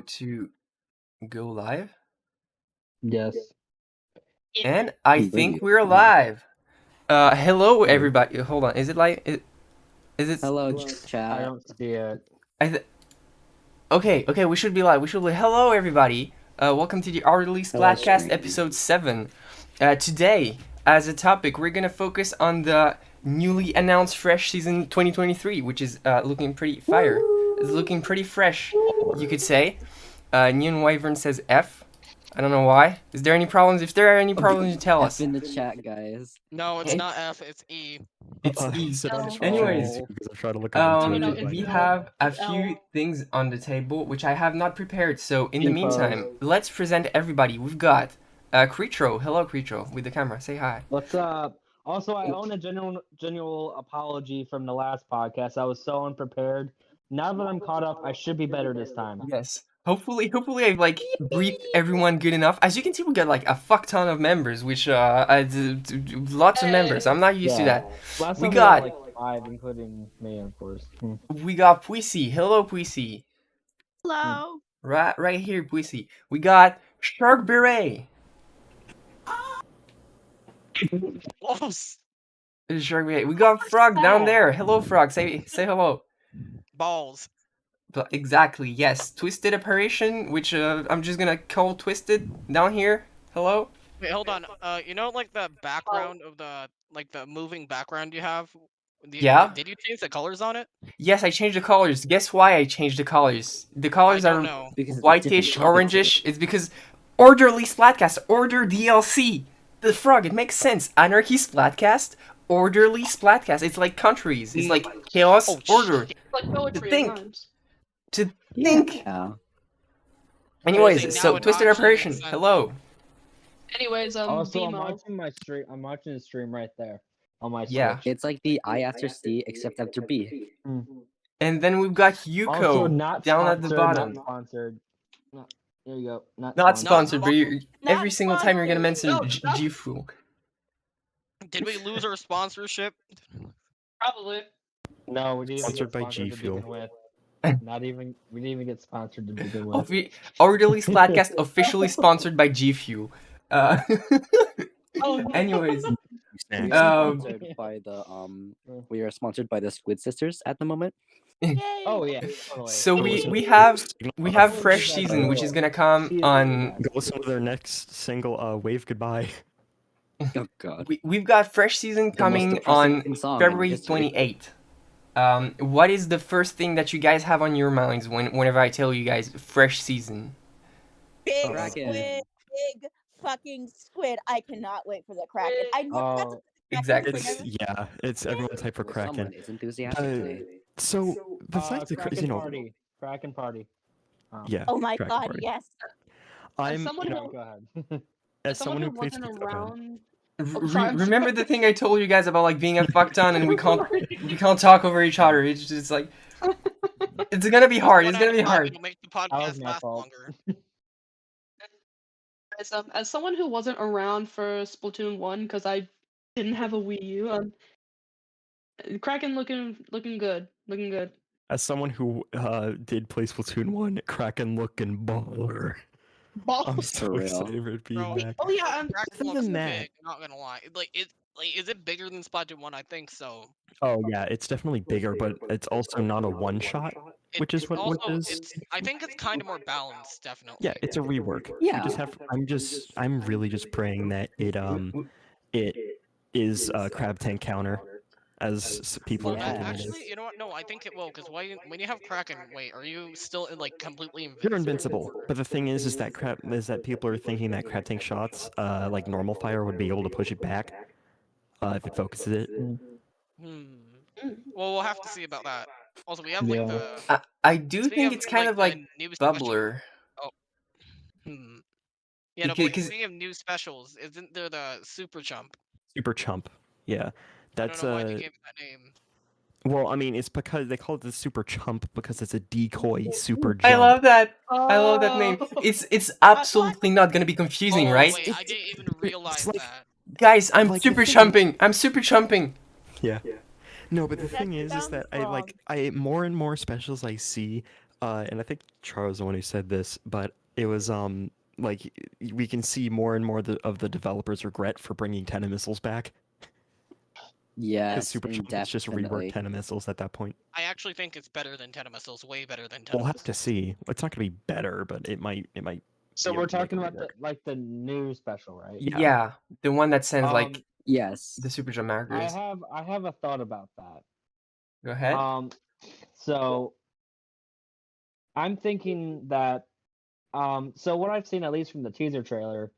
to go live, Yes. and I think we're live. Hello everybody. Hold on. Is it live? Is it? Hello, I chat. don't see it. Okay. We should be live. We should be. Hello everybody. Welcome to the Orderly Splatcast stream. episode 7. Today, as a topic, we're gonna focus on the newly announced fresh season 2023, which is looking pretty fire. It's looking pretty fresh, you could say. Neon Wyvern says F. I don't know why. Is there any problems? If there are any problems, you tell us. F in the chat, guys. No, it's not F, it's E. It's E. So Anyways, because I'm trying to look up into it. we have a few things on the table which I have not prepared. So in the meantime, let's present everybody. We've got Creetro. Hello, Creetro, with the camera. Say hi. What's up? Also, I own a genuine apology from the last podcast. I was so unprepared. Now that I'm caught up, I should be better this time. Yes. Hopefully I've like briefed everyone good enough. As you can see, we got like a fuck ton of members, which lots of members. I'm not used to that. Last We time got- had, like 5, including me, of course. We got Puissy. Hello, Puissy. Hello. Right here, Puissy. We got Shark Beret. Balls. Shark Beret. We got Frog down there. Hello, Frog. Say hello. Balls. But exactly, yes. Twisted Apparition, which I'm just gonna call Twisted down here. Hello. Wait, hold on. You know, like the background of the moving background you have. Yeah. Did you change the colors on it? Yes, I changed the colors. Guess why I changed the colors? The colors I don't are know. Because it's whitish, different. orangish. It's because Orderly Splatcast, Order DLC. The Frog. It makes sense. Anarchy Splatcast, Orderly Splatcast. It's like countries. It's like chaos, Oh, order. shit. Like poetry think. at times. To think. Yeah. Anyways, Now so it Twisted actually Apparition. makes sense. Hello. Anyways, Also, I'm BMO. watching my stream. I'm watching the stream right there on my Yeah. Switch. It's like the I after C, except after B. And then we've got Also, Yuko not down at the sponsored, bottom. Not sponsored. There you go. Not sponsored, but sponsored. every single time you're gonna mention No, not- Jifu. Did we lose our sponsorship? Probably. No, we didn't Sponsored get by sponsored G to Fuel. begin with. We didn't even get sponsored to begin with. Orderly Splatcast officially sponsored by G Fuel. Oh, Anyways, We Snacks. are sponsored by the We are sponsored by the Squid Sisters at the moment. Oh yeah. Totally. so we have fresh season which is gonna come on. Go listen to their next single, "Wave Goodbye." Oh God. We've got fresh season The most coming depressing on song in February history. 28th. What is the first thing that you guys have on your minds whenever I tell you guys fresh season? Big Kraken. squid, big fucking squid. I cannot wait for the Kraken. I never got to Oh, the Kraken exactly. It's forever. it's everyone's hype for Someone Kraken. is enthusiastic Uh, today. So besides the Kraken party. Kraken party. yeah. Oh my Kraken god, party. yes. I'm someone you who- know, Go ahead. as Someone someone who who plays wasn't with around. Remember the thing I told you guys about like being a fuckton and we can't talk over each other. It's just like it's gonna be hard. It's gonna be hard. It'll make the That was podcast my last fault. longer. As someone who wasn't around for Splatoon 1 because I didn't have a Wii U, Kraken looking good, looking good. as someone who did play Splatoon 1, Kraken looking baller. I'm Balls. so real. excited for it being Bro. back. Oh yeah, Kraken Other looks than that- big, not gonna lie. Is it bigger than Splatoon 1? I think so. Oh yeah, it's definitely bigger, but it's also not a one shot. Which is It's what also, is- I think it's kind of more balanced, definitely. Yeah, it's a rework. Yeah. I'm really just praying that it is Crab Tank counter, as people are Yeah. thinking it is. Actually, you know what? No, I think it will, because when you have Kraken, wait, are you still like completely You're invincible? invincible, but the thing is that people are thinking that Crab Tank shots, like normal fire, would be able to push it back, if it focuses it. Well, we'll have to see about that. Also, we have like Yeah. the. I do speaking think of, it's kind of the like new special- bubbler. Yeah, no, but like, Because- speaking of new specials, isn't there the Super Chump? Super chump. Yeah, that's I don't know why they gave it that name. Well, I mean, it's because they call it the super chump because it's a decoy super jump. I love that. I love that name. Oh. It's absolutely not gonna be confusing, Oh, right? Wait, I didn't even realize like- that. Guys, I'm Like the super thing- chumping. I'm super chumping. Yeah. No, but the thing That is sounds that wrong. I more and more specials I see and I think Charles was the one who said this, but it was like we can see more and more of the developers regret for bringing Tenna missiles back because Yes, Super Jump is just definitely. reworked Tenna missiles at that point. I actually think it's better than Tenna missiles, way better than We'll Tenna have to missiles. see. It's not going to be better, but it might. So be a- we're like a talking about rework. the new special, right? Yeah. the one that sends like Yes. the super jump I markers. have a thought about that. Go ahead. So I'm thinking that so what I've seen at least from the teaser trailer,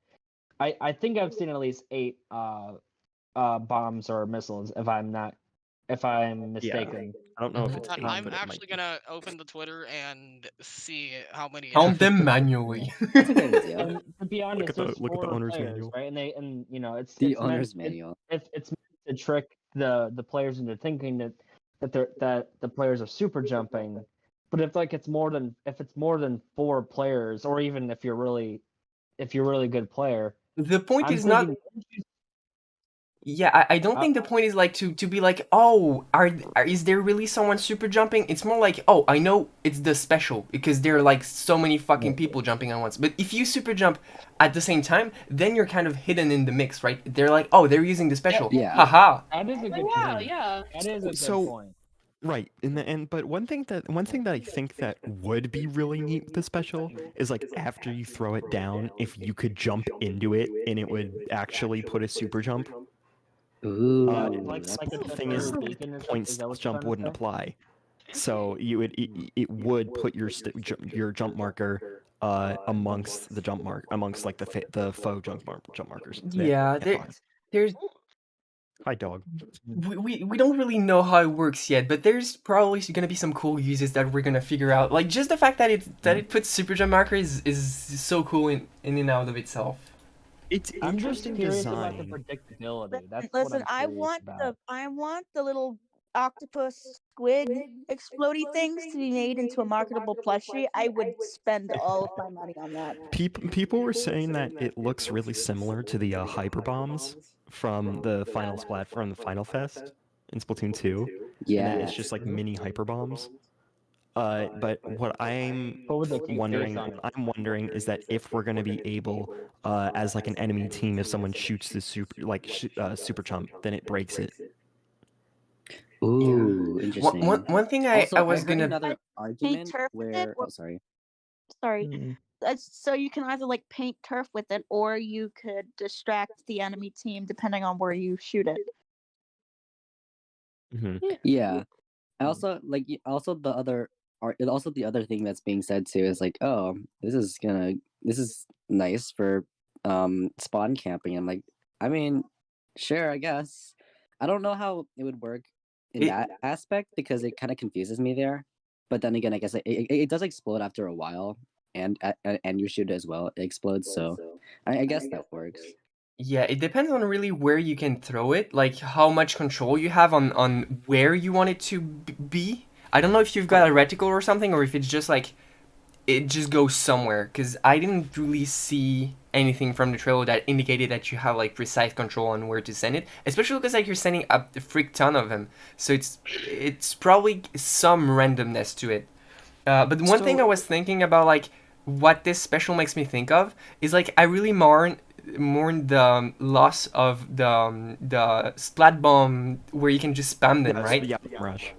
I think I've seen at least 8 bombs or missiles if I'm mistaken. I don't know if it's Hold on, 8, I'm but it might actually be. gonna open the Twitter and see how many. it Count has. them manually. That's a good idea. And to be honest, there's look at the 4 owner's players, manual. right? And you know, it's The it's owner's meant, manual. it's meant to trick the players into thinking that the players are super jumping. But if it's more than 4 players, or even if you're really good player, The point I'm is not. thinking Yeah, I don't Uh, think the point is like to be like, oh, is there really someone super jumping? It's more like, oh, I know it's the special because there are like so many fucking people jumping on once. But if you super jump at the same time, then you're kind of hidden in the mix, right? They're like, oh, they're using the special. Yeah. Haha. that is a good Yeah, point. yeah. That is a good So- point. Right, in the end, but one thing that I think that would be really neat with the special is like after you throw it down, if you could jump into it and it would actually put a super jump. Ooh, Like that's a The thing is, deferred beacon or something. points Is that what you're jump trying to wouldn't say? apply. So it would put your your jump marker amongst the amongst like the faux jump markers. Yeah, there's Hi dog. we don't really know how it works yet, but there's probably gonna be some cool uses that we're gonna figure out. Like just the fact that it puts super jump markers is so cool in and out of itself. It's I'm just interesting curious about the design. predictability. That's Listen, what I'm curious about. I want the little octopus squid explodey things to be made into a marketable plushie. I would spend all of my money on that. People were saying that it looks really similar to the hyper bombs from the Final Fest in Splatoon 2. yeah. And then it's just like mini hyper bombs. But what I'm But with a cute wondering, face on what I'm wondering is that if we're gonna be able, as like an enemy team, if someone shoots the super chump, then it breaks it. Ooh, interesting. One thing Also, I was heard gonna another argument turf with it, where or- sorry. Sorry. Mm. So you can either like paint turf with it, or you could distract the enemy team depending on where you shoot it. Yeah. I also also the other thing that's being said too is like, oh, this is nice for spawn camping. I'm like, I mean, sure, I guess. I don't know how it would work in that aspect because it kind of confuses me there. But then again, I guess it does explode after a while, and you shoot it as well. It explodes, so I guess that works. Yeah, it depends on really where you can throw it, like how much control you have on where you want it to be. I don't know if you've got a reticle or something, or if it's just like it just goes somewhere. Because I didn't really see anything from the trailer that indicated that you have like precise control on where to send it. Especially because like you're sending a freak ton of them, so it's probably some randomness to it. But one thing I was thinking about, like what this special makes me think of, is like I really mourn the loss of the splat bomb where you can just spam them, right? Yeah, rush.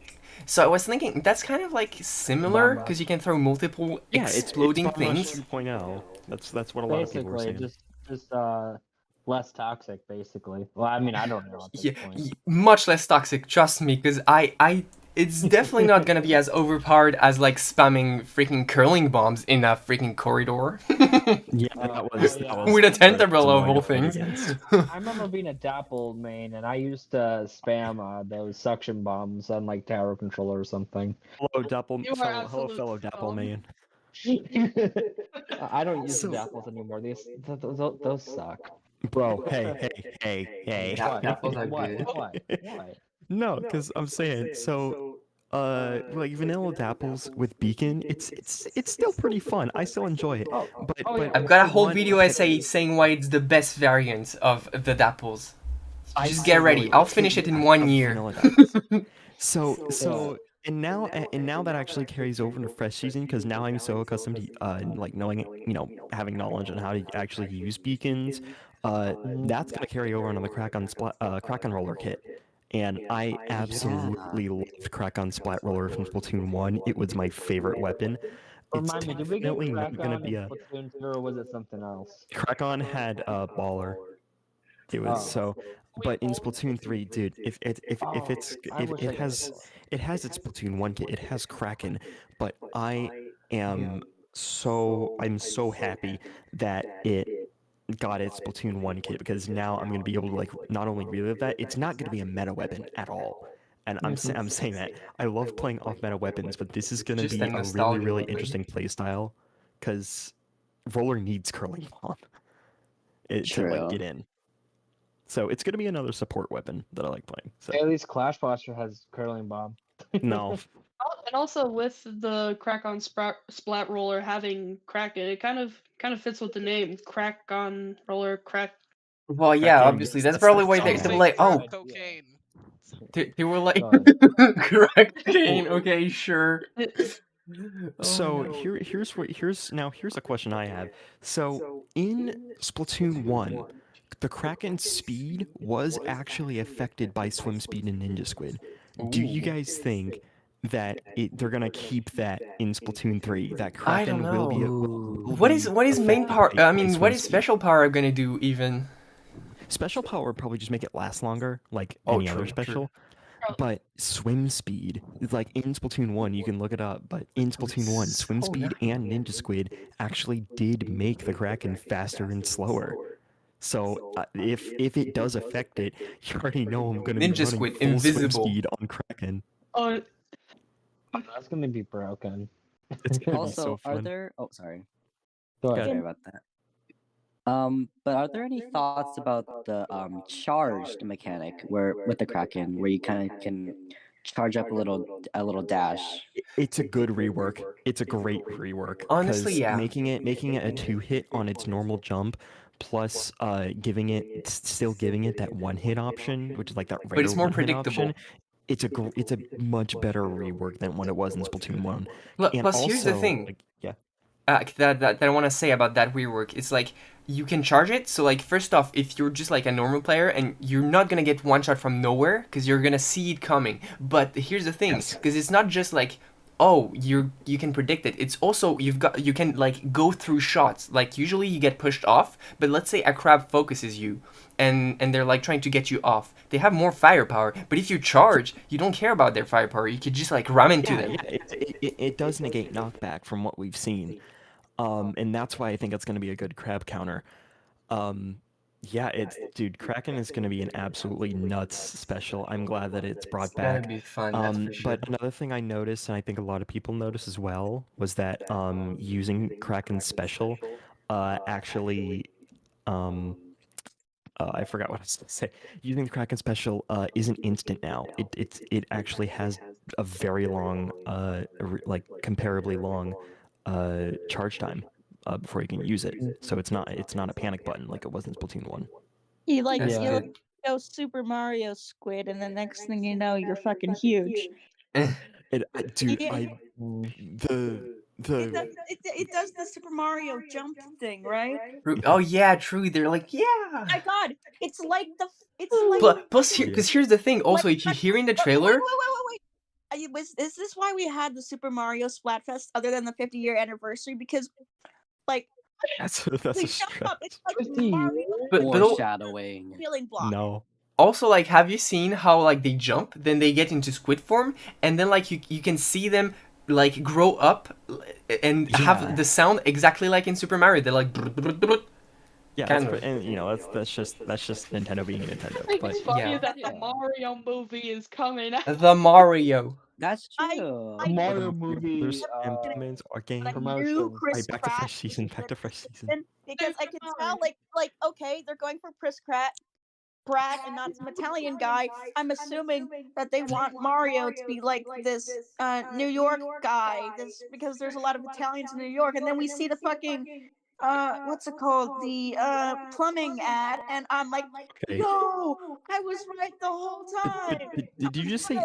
So I was thinking that's kind of like similar because you can throw multiple Yeah, exploding it's Bomb Rush things. 2.0. That's what a lot of people were Basically, saying. just less toxic, basically. Well, I mean, I don't know at this Yeah, point. much less toxic, trust me, because it's definitely not gonna be as overpowered as like spamming freaking curling bombs in a freaking corridor. Yeah, that was With a tentacle of all things. I remember being a Dapple main, and I used to spam those suction bombs on like tower controller or something. Hello, Dapple. You are Hello, absolute fellow Dapple scum. man. I don't use So- the Dapples anymore. Those suck. Bro, hey. What? Dapples are What? good. What? No, because I'm saying so. Like vanilla dapples with beacon, it's still pretty fun. I still enjoy it. But I've got a whole one- video essay saying why it's the best variant of the Dapples. I Just still get ready. really I'll like finish it in of 1 year. vanilla dapples. So and now that actually carries over into fresh season because now I'm so accustomed to like knowing having knowledge on how to actually use beacons. That's gonna carry over onto the Crack on Roller kit. And I absolutely loved Crack on Splat Roller from Splatoon 1. It was my favorite weapon. It's Remind me, did we get definitely not Crack gonna On be in a Splatoon 2 or was it something else? Crack On had Baller. It was so, but in Splatoon 3, dude, if wish it I got has its Splatoon 1 kit, it has Kraken, but I'm so happy that it got its Splatoon 1 kit because now I'm gonna be able to like not only relive that, it's not gonna be a meta weapon at all. And I'm saying that I love playing off meta weapons, but this is gonna Just be a a really, nostalgia really weapon. interesting playstyle because Roller needs curling bomb to like True. get in. So it's gonna be another support weapon that I like playing. So At least Clash Blaster has Curling Bomb. no, And also with the Crack on Splat Roller having Kraken, it kind of fits with the name Crack on Roller Crack. Well, yeah, Kraken, obviously. yes, That's probably why Some they yeah. were say like, crack oh, cocaine. they were like, Go crack cocaine. Okay, sure. Oh, So no. here's a question I have. So in Splatoon 1, the Kraken's speed was actually affected by swim speed and Ninja Squid. Do you Ooh. guys think that they're gonna keep that in Splatoon 3? That I don't Kraken will be Ooh. What is main affected power? I by mean, swim what is speed? special power gonna do even? Special power would probably just make it last longer, like Oh, any other true, true. special. But swim speed, like in Splatoon 1, you can look it up, but in Splatoon 1, swim so speed and Ninja Squid actually did make the Kraken faster and slower. So if it does affect it, you already know I'm going to be Ninja running Squid, full swim invisible. speed on Kraken. Oh, That's gonna be broken. It's going to be Also, so are fun. there? Oh, sorry. Go Yeah. Sorry ahead. about that. But are there any thoughts about the charged mechanic where with the Kraken, where you kind of can charge up a little dash? It's a good rework. It's a great rework Honestly, because yeah. making it a 2-hit on its normal jump, plus still giving it that 1-hit option, which is like that But rare it's more 1-hit predictable. option. It's a much better rework than what it was in Splatoon 1. And Plus, here's the also, thing. like, yeah. That I want to say about that rework. It's like you can charge it. So like first off, if you're just like a normal player and you're not gonna get one shot from nowhere because you're gonna see it coming. But here's the thing, Yes. because it's not just like oh you can predict it. It's also you can like go through shots. Like usually you get pushed off, but let's say a crab focuses you. And they're like trying to get you off. They have more firepower, but if you charge, you don't care about their firepower. You could just like ram into them. Yeah, it does negate knockback from what we've seen. And that's why I think it's going to be a good crab counter. Yeah, dude, Kraken is going to be an absolutely nuts special. I'm glad that it's brought It's gonna back. be fun, that's for sure. But another thing I noticed, and I think a lot of people noticed as well, was that using Kraken's special actually I forgot what I was going to say. Using the Kraken special isn't instant now. It actually has a very long, like comparably long, charge time before you can use it. So it's not a panic button like it was in Splatoon 1. You like That's Yeah. you good. go Super Mario Squid, and the next thing you know, you're fucking huge. Dude, Yeah. It does the Super Mario jump thing, right? Oh yeah, true. They're like yeah. My God, it's like Plus, because here's the thing. Also, if you hear in the trailer, Wait. Is this why we had the Super Mario Splatfest other than the 50-year anniversary? Because like that's we a jump up, it's like 50 Mario but Foreshadowing. healing block. No. also like, have you seen how like they jump, then they get into squid form, and then like you can see them like grow up and Yeah. have the sound exactly like in Super Mario. They're like. Yeah, Kind of. and that's just Nintendo being Nintendo. I think But it's funny yeah. that the Mario movie is coming out. The Mario. That's I- true. I- Mario movie there's implements or game. But I promotion. knew Alright, Chris back to Pratt fresh season. Back to fresh season. because I can tell like okay, they're going for Pratt and not some Italian guy. I'm assuming that they want Mario to be like this New York guy. This because there's a lot of Italians in New York, and then we see the fucking what's it called, the plumbing ad, and I'm like, Okay. yo, I was right the whole time. Did you just say?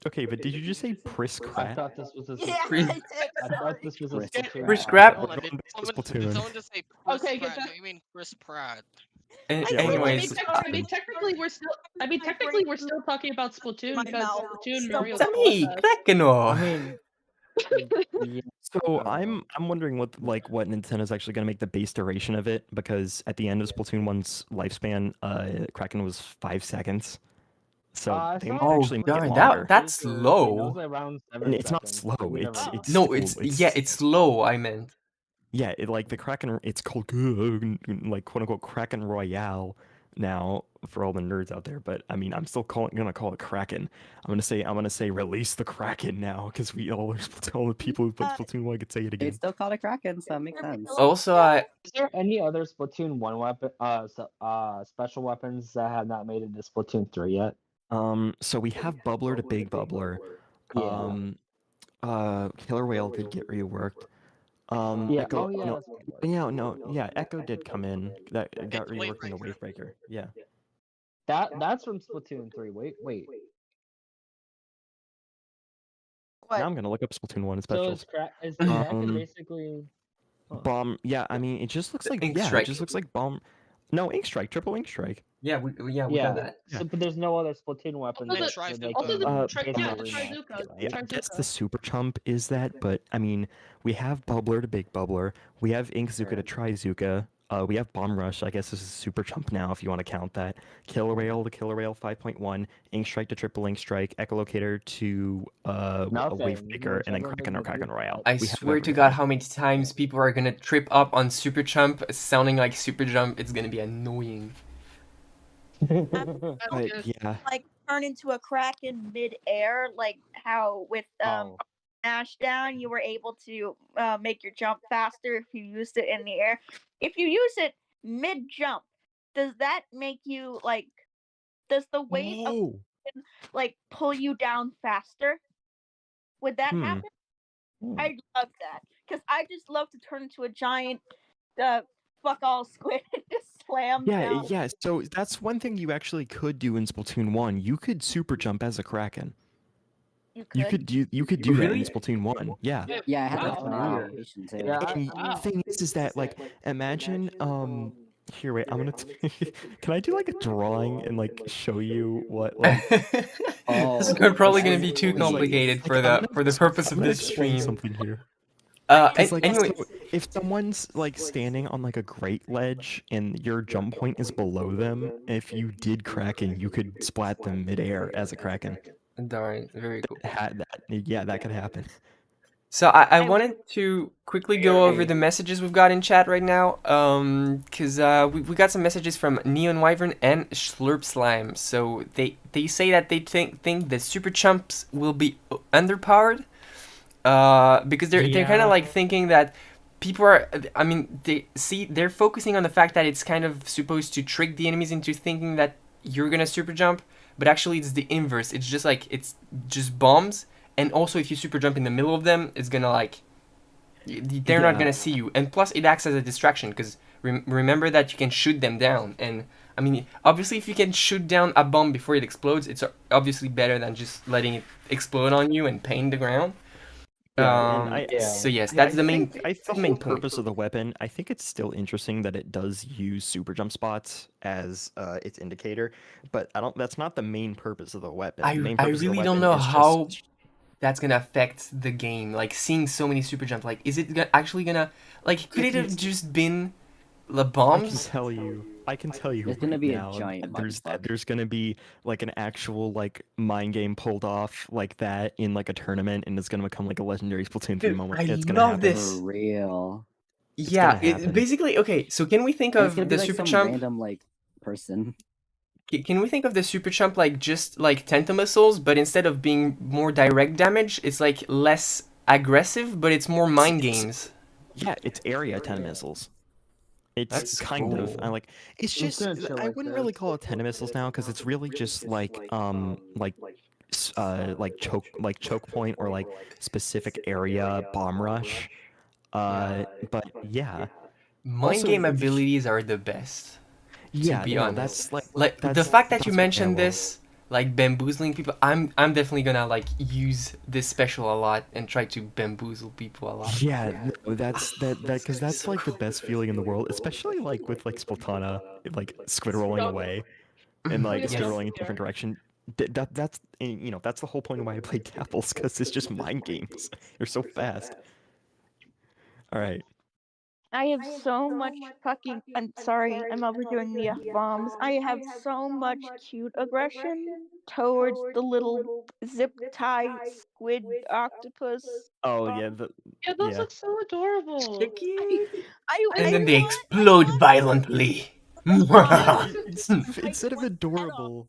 Okay, but did you just say Priss I Crat? thought this was a. Yeah, Chris- I did. I thought Sorry. this was a Chris Splatoon. Pratt. Scrap. Hold on, We're did going back to did Splatoon. someone just say Chris Okay, Pratt? get No, you mean Chris Pratt. I Yeah, we're Well, I going mean, anyways, back to Splatoon. technically we're still. I mean, My technically brain we're still talking about Splatoon my because mouth. Splatoon So Mario Sammy, Splatcast. Krekeno. I mean, yeah. So I'm wondering what Nintendo's actually going to make the base duration of it, because at the end of Splatoon 1's lifespan, Kraken was 5 seconds. So I they saw might Oh, actually make it darn, longer. that's It was low. around And 7 it's not seconds. slow. We never It's know. it's No, still, it's slow. I meant. yeah. Like the Kraken, it's called like quote unquote Kraken Royale now for all the nerds out there. But I mean, I'm still gonna call it Kraken. I'm gonna say release the Kraken now, because we all the people who played Splatoon 1 could say it again. It's still called a Kraken, so that makes sense. Also, Is there any other Splatoon 1 weapon, special weapons that have not made it to Splatoon 3 yet? So we have Bubbler to Big Bubbler. Killer Whale did get reworked. Yeah. Echo, Oh yeah. no, That's what it was. yeah, Echo did come in. That got It's reworked into Wavebreaker. Wavebreaker. Yeah. That's from Splatoon 3. Wait. Now What? I'm gonna look up Splatoon 1 So specials. is Kraken Um, basically? Huh. Bomb. Yeah, I mean, it just looks like Ink yeah, Strike. it just looks like bomb. No, Ink Strike, triple Ink Strike. Yeah, we got Yeah. that. So, but there's no other Splatoon weapons. Also And the- tries that they Also can the basically yeah, remake, Trizuka. right? Yeah, I guess the Trizuka. Super Chump is that, but I mean, we have Bubbler to Big Bubbler, we have Inkzuka to Trizuka, we have Bomb Rush. I guess this is Super Chump now, if you want to count that. Killer Whale to Killer Whale 5.1, Ink Strike to Triple Ink Strike, Echolocator to a Nothing. Wavebreaker, and then Whichever Kraken or thing Kraken you- Royale. I We have swear to everything. God, how many times people are gonna trip up on Super Jump, sounding like Super Jump. It's gonna be annoying. But yeah, Like turn into a Kraken mid-air, like how with Oh. Smash Down you were able to make your jump faster if you used it in the air. If you use it mid-jump, does that make you like? Does the weight of oh, like pull you down faster? Would that Hmm. happen? Hmm. I'd love that because I just love to turn into a giant fuck all squid and just slam down. yeah. So that's one thing you actually could do in Splatoon 1. You could super jump as a Kraken. You You could. could do that Really? in Splatoon 1. Yeah. Yeah, I had Wow. that from the Wow. animation too. Yeah. And the Wow. thing is that like imagine here wait, I'm gonna can I do like a drawing and like show you what like Oh, This is probably gonna this be is too sweet. complicated for I'm the gonna purpose I'm of gonna this explain stream. something here. Because, Like, Anyway, so if someone's like standing on like a great ledge and your jump point is below them, if you did Kraken, you could splat them midair as a Kraken. darn, very cool. Yeah, that could happen. So I wanted to quickly go over the messages we've got in chat right now, because we got some messages from Neon Wyvern and Slurp Slime. So they say that they think the Super Chumps will be underpowered, because they're kind Yeah. of like thinking that people are. I mean, they're focusing on the fact that it's kind of supposed to trick the enemies into thinking that you're gonna super jump, but actually it's the inverse. It's just bombs. And also, if you super jump in the middle of them, it's gonna like they're not Yeah. gonna see you. And plus, it acts as a distraction because remember that you can shoot them down. And I mean, obviously, if you can shoot down a bomb before it explodes, it's obviously better than just letting it explode on you and paint the ground. Yeah, and So yes, that's the main the main whole point. purpose of the weapon. I think it's still interesting that it does use super jump spots as its indicator, but I don't. That's not the main purpose of the weapon. The main I purpose of the really don't weapon know is how just- that's gonna affect the game. Like seeing so many super jump. Like, is it actually gonna like? Could it have just been the bombs? I can tell you. There's gonna right be a now giant that mindfuck. there's gonna be like an actual like mind game pulled off like that in like a tournament, and it's gonna become like a legendary Splatoon 3 Dude, moment. I It's gonna love happen. this. For real. Yeah, gonna happen. basically okay. So can we think And it's of gonna the be like super some chump? random like person. Can we think of the super chump like just like Tentamissiles, but instead of being more direct damage, it's like less aggressive, but it's more mind games. Yeah, it's area 10 missiles. It's That's kind of cool. I like it's Just just gonna chill I like wouldn't really this. call it 10 missiles now because it's really just like choke point or like specific area bomb rush. But yeah. Mind Also, game you- abilities are the best. Yeah, be no, honest. that's Like the that's- fact that you that's what they mentioned are. this like bamboozling people. I'm definitely gonna like use this special a lot and try to bamboozle people a lot. Yeah, no, that because that's So like the cool. best feeling in the world, especially like with like Splatana, like squid rolling away and like Yes. squid Yes. rolling in a different direction. That's and, you know, that's the whole point of why I play Dapples, because it's just mind games. They're so fast. All right. I have so much fucking. I'm sorry, I'm overdoing the F bombs. I have so much cute aggression towards the little zip tie squid octopus. Oh bomb. yeah, Yeah, those yeah. look so adorable. They're cute. I And then they want. explode violently. Oh, Instead of want adorable,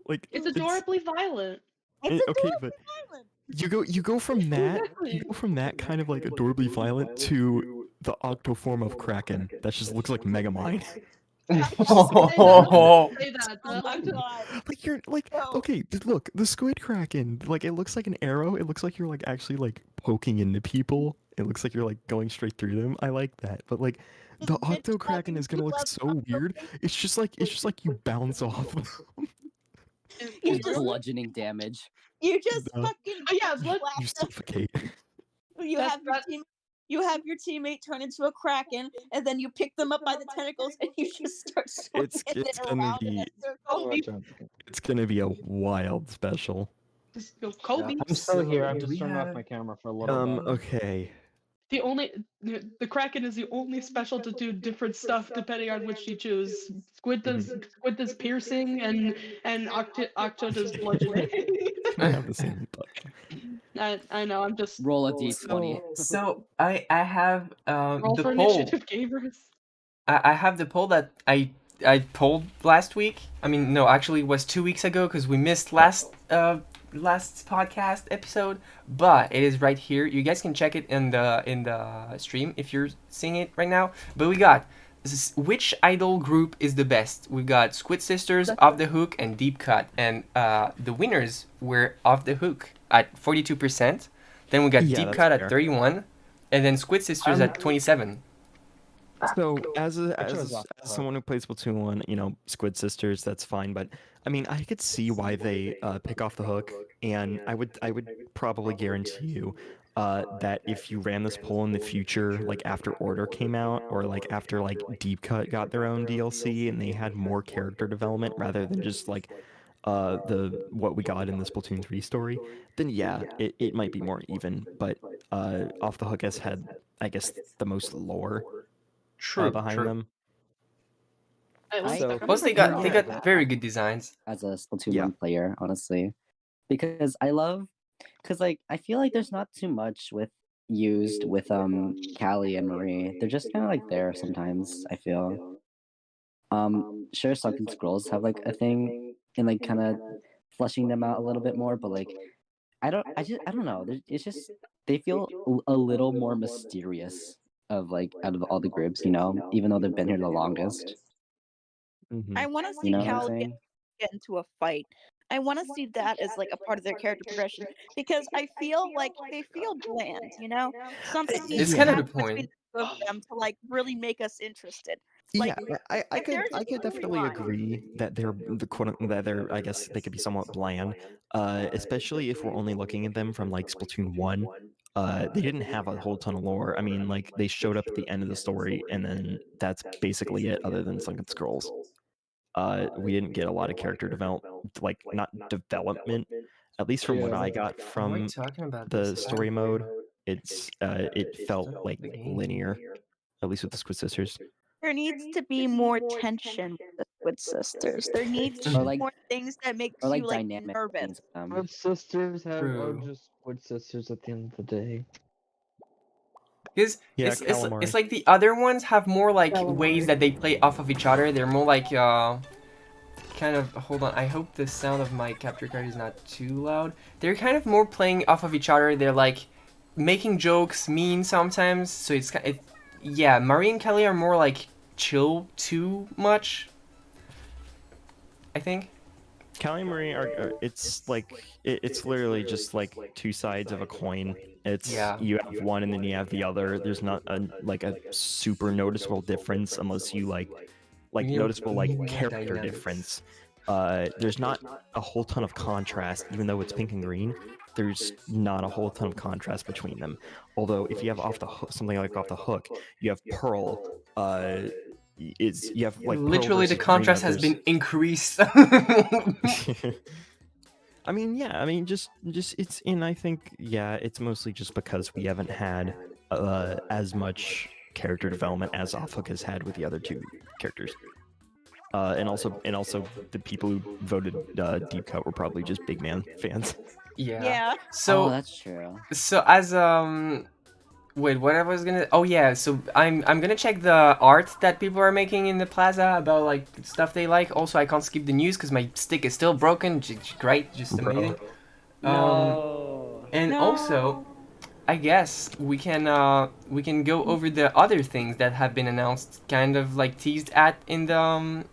like it's adorably violent. It's okay, adorably but violent. you go from that Exactly. kind of like adorably violent to the octoform of Kraken that just looks like Megamind. Say that. Oh my god. Like you're like No. okay, look, the squid Kraken, like it looks like an arrow. It looks like you're like actually like poking into people. It looks like you're like going straight through them. I like that. But like the It's Octo Kraken fucking is gonna look love so Octo weird. Kraken. It's just like you bounce off them. You Just just bludgeoning damage. you just No. fucking Oh yeah, blood. You blast them. suffocate. You That- have your that- team. You have your teammate turn into a kraken, and then you pick them up by the tentacles, and you just start swinging It's it gonna around in a be circle. it's gonna be a wild special. Just go Kobe. I'm still here. I'm do just we turning off have- my camera for a little bit. Okay. The Kraken is the only special to do different stuff depending on which you choose. Squid does piercing and Octo does bludgeoning. I have the same thought. I know. I'm just Roll a d20. So I have roll the for poll. initiative gamers. I have the poll that I polled last week. I mean, no, actually, it was 2 weeks ago because we missed last podcast episode. But it is right here. You guys can check it in the stream if you're seeing it right now. But we got which idol group is the best? We got Squid Sisters, Off the Hook, and Deep Cut, and the winners were Off the Hook at 42%. Then we got Yeah, Deep that's Cut fair. at 31, and then Squid Sisters at 27. So as chose Off the Hook. someone who plays Splatoon 1, you know, Squid Sisters, that's fine. But I mean, I could see why they pick Off the Hook, and I would probably guarantee you that if you ran this poll in the future, like after Order came out, or like after like Deep Cut got their own DLC and they had more character development rather than just like the what we got in the Splatoon 3 story, then yeah, it might be more even. But Off the Hook has had, I guess, the most lore behind them. So Plus, they got very good designs. As a Splatoon Yeah. 1 player, honestly. Because like I feel like there's not too much used with Callie and Marie. They're just kinda like there sometimes, I feel. Sure, Sunken Scrolls have like a thing in like kinda fleshing them out a little bit more, but like I don't know. It's just they feel a little more mysterious of like out of all the groups, you know, even though they've been here the longest. I want to see You know what I'm Callie saying? get into a fight. I want to see that as like a part of their character progression because I feel like they feel bland, you know. Something needs It's to kind of the happen between point. the two of them to like really make us interested. Like, Yeah, I if there's a could definitely storyline- agree that they're I guess they could be somewhat bland, especially if we're only looking at them from like Splatoon 1. They didn't have a whole ton of lore. I mean, like they showed up at the end of the story, and then that's basically it, other than Sunken Scrolls. We didn't get a lot of character development, like not development, at least from what I got What are from you talking about? the This story guy? mode. It felt like linear, at least with the Squid Sisters. there needs to be more tension with the Squid Sisters. There needs to Or be like more things that make or like you like dynamic nervous. things with them. Squid sisters are True. just squid sisters at the end of the day. Because Yeah, it's calamari. like the other ones have more like Calamari. ways that they play off of each other. They're more like kind of, hold on, I hope the sound of my capture card is not too loud. They're kind of more playing off of each other. They're like making jokes, mean sometimes. So yeah, Marie and Kelly are more like chill too much, I think. Callie and Marie are it's like it's literally just like two sides of a coin. It's Yeah. you have one and then you have the other. There's not a super noticeable difference unless you like You know, noticeable like more character dynamics. difference. there's not a whole ton of contrast, even though it's pink and green. There's not a whole ton of contrast between them. Although if you have something like Off the Hook, you have Pearl. You have like Literally, the contrast has been increased. I mean, yeah. I mean, just it's in. I think, yeah, it's mostly just because we haven't had as much character development as Offhook has had with the other two characters. And also the people who voted Deep Cut were probably just Big Man fans. Yeah. Oh, that's true. So as wait, what I was gonna? Oh yeah, so I'm gonna check the art that people are making in the plaza about like stuff they like. Also, I can't skip the news because my stick is still broken. Great, just amazing. No. And No. also, I guess we can go over the other things that have been announced, kind of like teased at in the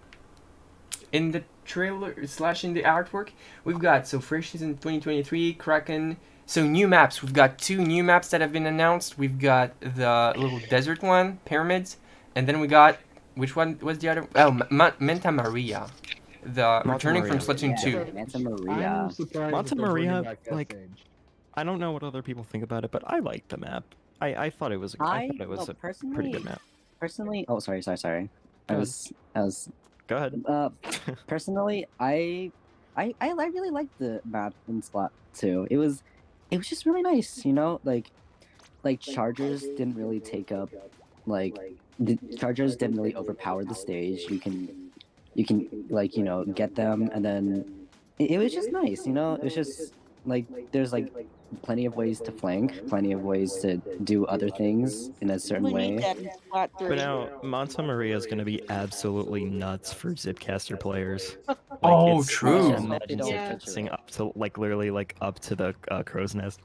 trailer / in the artwork. We've got Fresh Season 2023, Kraken. So new maps. We've got 2 new maps that have been announced. We've got the little desert one, Pyramids, and then we got, which one was the other? Oh, Manta Maria, the returning from Splatoon 2. Manta Maria. I'm surprised Manta that they're bringing Maria, back that like, stage. I don't know what other people think about it, but I like the map. I thought it was a pretty good map. Personally, oh, sorry. Go I ahead. was. Go ahead. Personally, I really liked the map in Splat 2. It was just really nice, you know, like chargers didn't really take up, like the chargers didn't really overpower the stage. You can like, you know, get them, and then it was just nice, you know. It was just like there's like plenty of ways to flank, plenty of ways to do other things in a certain We way. need that in Splat 3. But now, Manta Maria is going to be absolutely nuts for Zipcaster players. Like, Oh, it's- true. Imagine Yeah. Zipcasting up to, like, literally, like, up to the crow's nest.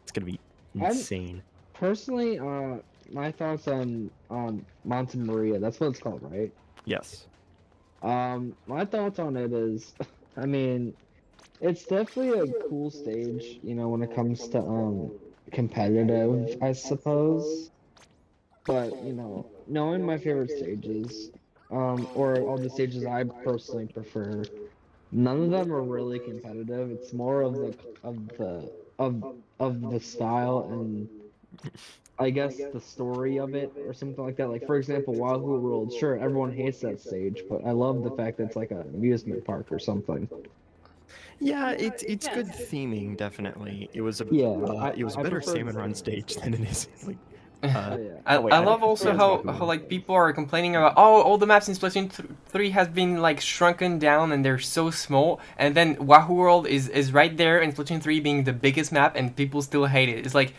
It's going to be insane. Personally, my thoughts on Manta Maria. That's what it's called, right? Yes. My thoughts on it is, I mean, it's definitely a cool stage, you know, when it comes to competitive, I suppose. But, you know, knowing my favorite stages, or all the stages I personally prefer, none of them are really competitive. It's more of the style and I guess the story of it or something like that. Like, for example, Wahoo World. Sure, everyone hates that stage, but I love the fact that it's like an amusement park or something. Yeah, it's good theming, definitely. It was a Yeah, it was a I better prefer salmon run stage than it is like. Yeah. I wait, I I love don't also think how, that's like people are complaining about all the maps in Splatoon 3 has been like shrunken down and they're so small, and then Wahoo World is right there in Splatoon 3 being the biggest map and people still hate it. It's like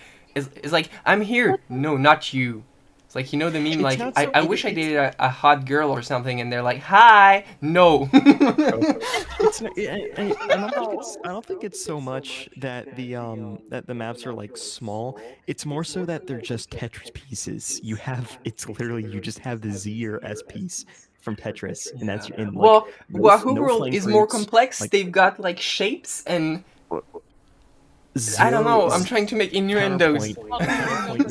I'm here, no, not you. It's like, you know the meme, It's like not I, so- I it- wish I it's- dated a hot girl or something, and they're like, hi, no. It's not, I don't think it's so much that the maps are like small. It's more so that they're just Tetris pieces. It's literally you just have the Z or S piece from Tetris, and that's in like Well, no, Wahoo no World flank is more routes, complex. like- They've got like shapes and zero, I don't know. I'm trying to make innuendos. counterpoint,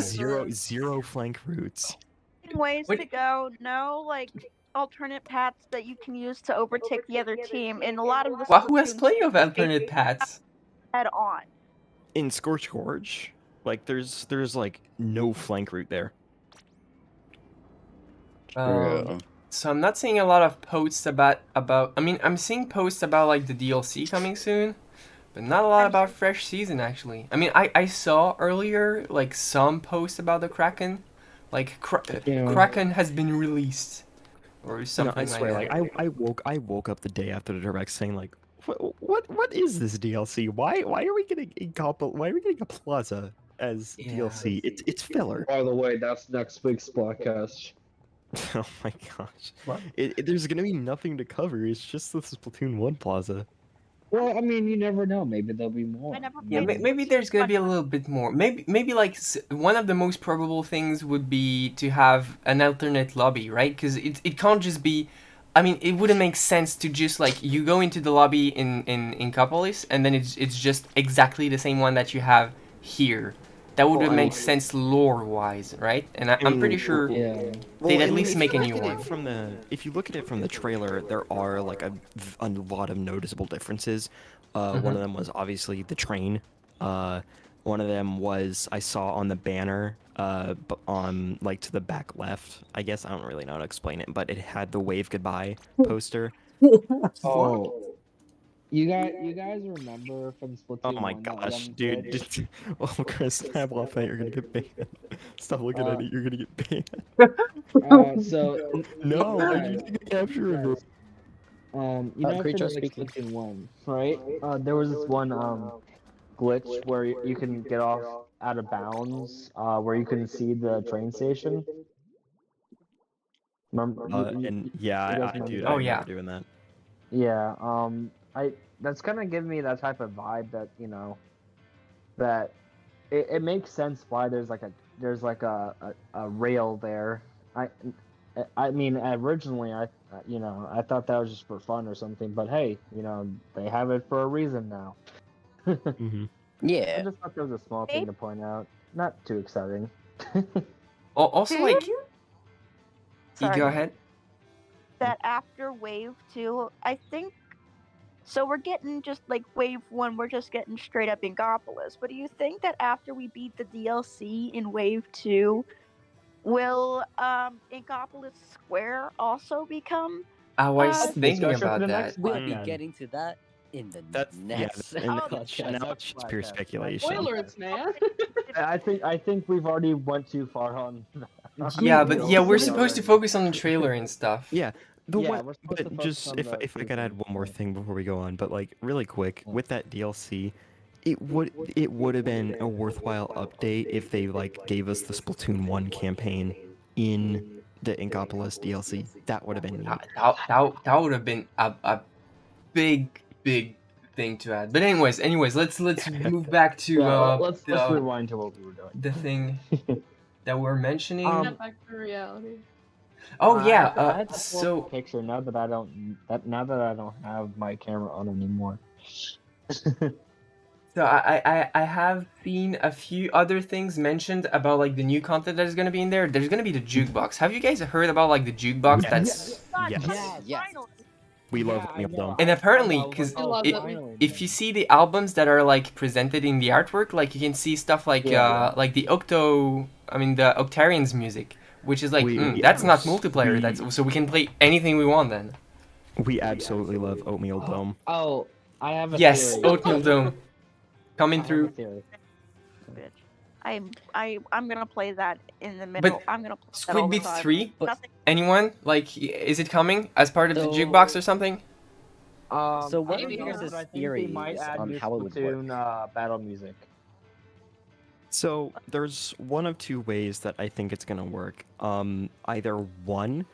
zero flank routes. Ways Wait. to go. No, like alternate paths that you can use to overtake the other team. In a lot of the Wahoo has Splatoon plenty of alternate paths. head on. In Scorch Gorge, like there's like no flank route there. So I'm not seeing a lot of posts about. I mean, I'm seeing posts about like the DLC coming soon, but not a lot about Fresh Season actually. I mean, I saw earlier like some posts about the Kraken, like Yeah. Kraken has been released, or No, something I swear, like like that. I woke up the day after the direct saying like, what is this DLC? Why are we getting why are we getting a plaza as Yeah. DLC? It's filler. By the way, that's next week's Splatcast. Oh my gosh. What? There's gonna be nothing to cover. It's just the Splatoon 1 plaza. Well, I mean, you never know. Maybe there'll be more. I never Yeah, played maybe there's gonna be a little bit more. Maybe like one of the most probable things would be to have an alternate lobby, right? Because it can't just be. I mean, it wouldn't make sense to just like you go into the lobby in Copolis and then it's just exactly the same one that you have here. that would Well, have I made mean- sense lore-wise, right? And I'm mean, pretty sure Yeah. they'd at I mean, least if make you a look new at it one. from if you look at it from the trailer, there are like a lot of noticeable differences. One of them was obviously the train. One of them was I saw on the banner, on like to the back left. I guess I don't really know how to explain it, but it had the "Wave Goodbye" poster. Oh, you guys remember from Splatoon Oh my 1 that gosh, one dude! glitch? Oh, Chris, snap off that! You're gonna get banned. Stop looking at Uh, it. You're gonna get banned. So No, you I'm guys, using a capture of it. you know, for Creetro like speaking. Splatoon 1, right? There was this one glitch where you can get off out of bounds, where you couldn't see the train station. Remember? And You yeah, guys remember dude, that? I Oh, remember yeah. doing that. Yeah. That's kind of giving me that type of vibe that that it makes sense why there's like a rail there. I I mean, originally I thought that was just for fun or something, but hey, they have it for a reason now. Mm-hmm. I Yeah. just thought that was a small thing to point out. Not too exciting. Also, Do like, you- you Sorry. go ahead. that after wave 2, I think so we're getting just like wave 1, we're just getting straight up Ingopolis. But do you think that after we beat the DLC in wave 2, will Ingopolis Square also become I was Uh, thinking Discussion for about the that. next We'll be podcast. getting to that in the That's next and Oh, podcast. now it's just pure Podcast. speculation. Spoilers, man. I think we've already went too far on. Yeah, on but the yeah, we're DLC supposed to already. focus on the trailer and stuff. Yeah, Yeah, we're supposed to but focus just on if the I could add season. one more Yeah. thing before we go on, but like really quick Yeah. with that DLC, it would have been a worthwhile update if they like gave us the Splatoon 1 campaign in the Inkopolis DLC. That would have been neat. That would have been a big thing to add. But anyways, let's move back to Yeah, let's the rewind to what we were doing. the thing that we're mentioning. Get back to reality. Oh I yeah, had to pull up a picture now that I don't have my camera on anymore. So I have seen a few other things mentioned about like the new content that is gonna be in there. There's gonna be the jukebox. Have you guys heard about like the jukebox? Yes. That's God, Yes. Yes. finally. We love Yeah, I Oatmeal know. Dome. And apparently, I was because like, I love oh, it. finally, if you see the albums that are like presented in the artwork, like you can see stuff like Yeah. like the the Octarians music, which is like We that's not abs- multiplayer. we- That's so we can play anything we want then. We absolutely love Oatmeal Dome. Oh, I have a Yes, theory. Oatmeal Dome coming I have a through. theory. Bitch. I'm gonna play that in the middle. I'm gonna play that Squid all the Beats time. 3? Nothing. Anyone? Like, is it coming as part of the So- jukebox or something? So what I are don't your know, guys' but I think they might theories add on new how it would Splatoon, work? battle music. So there's one of two ways that I think it's gonna work. Either one,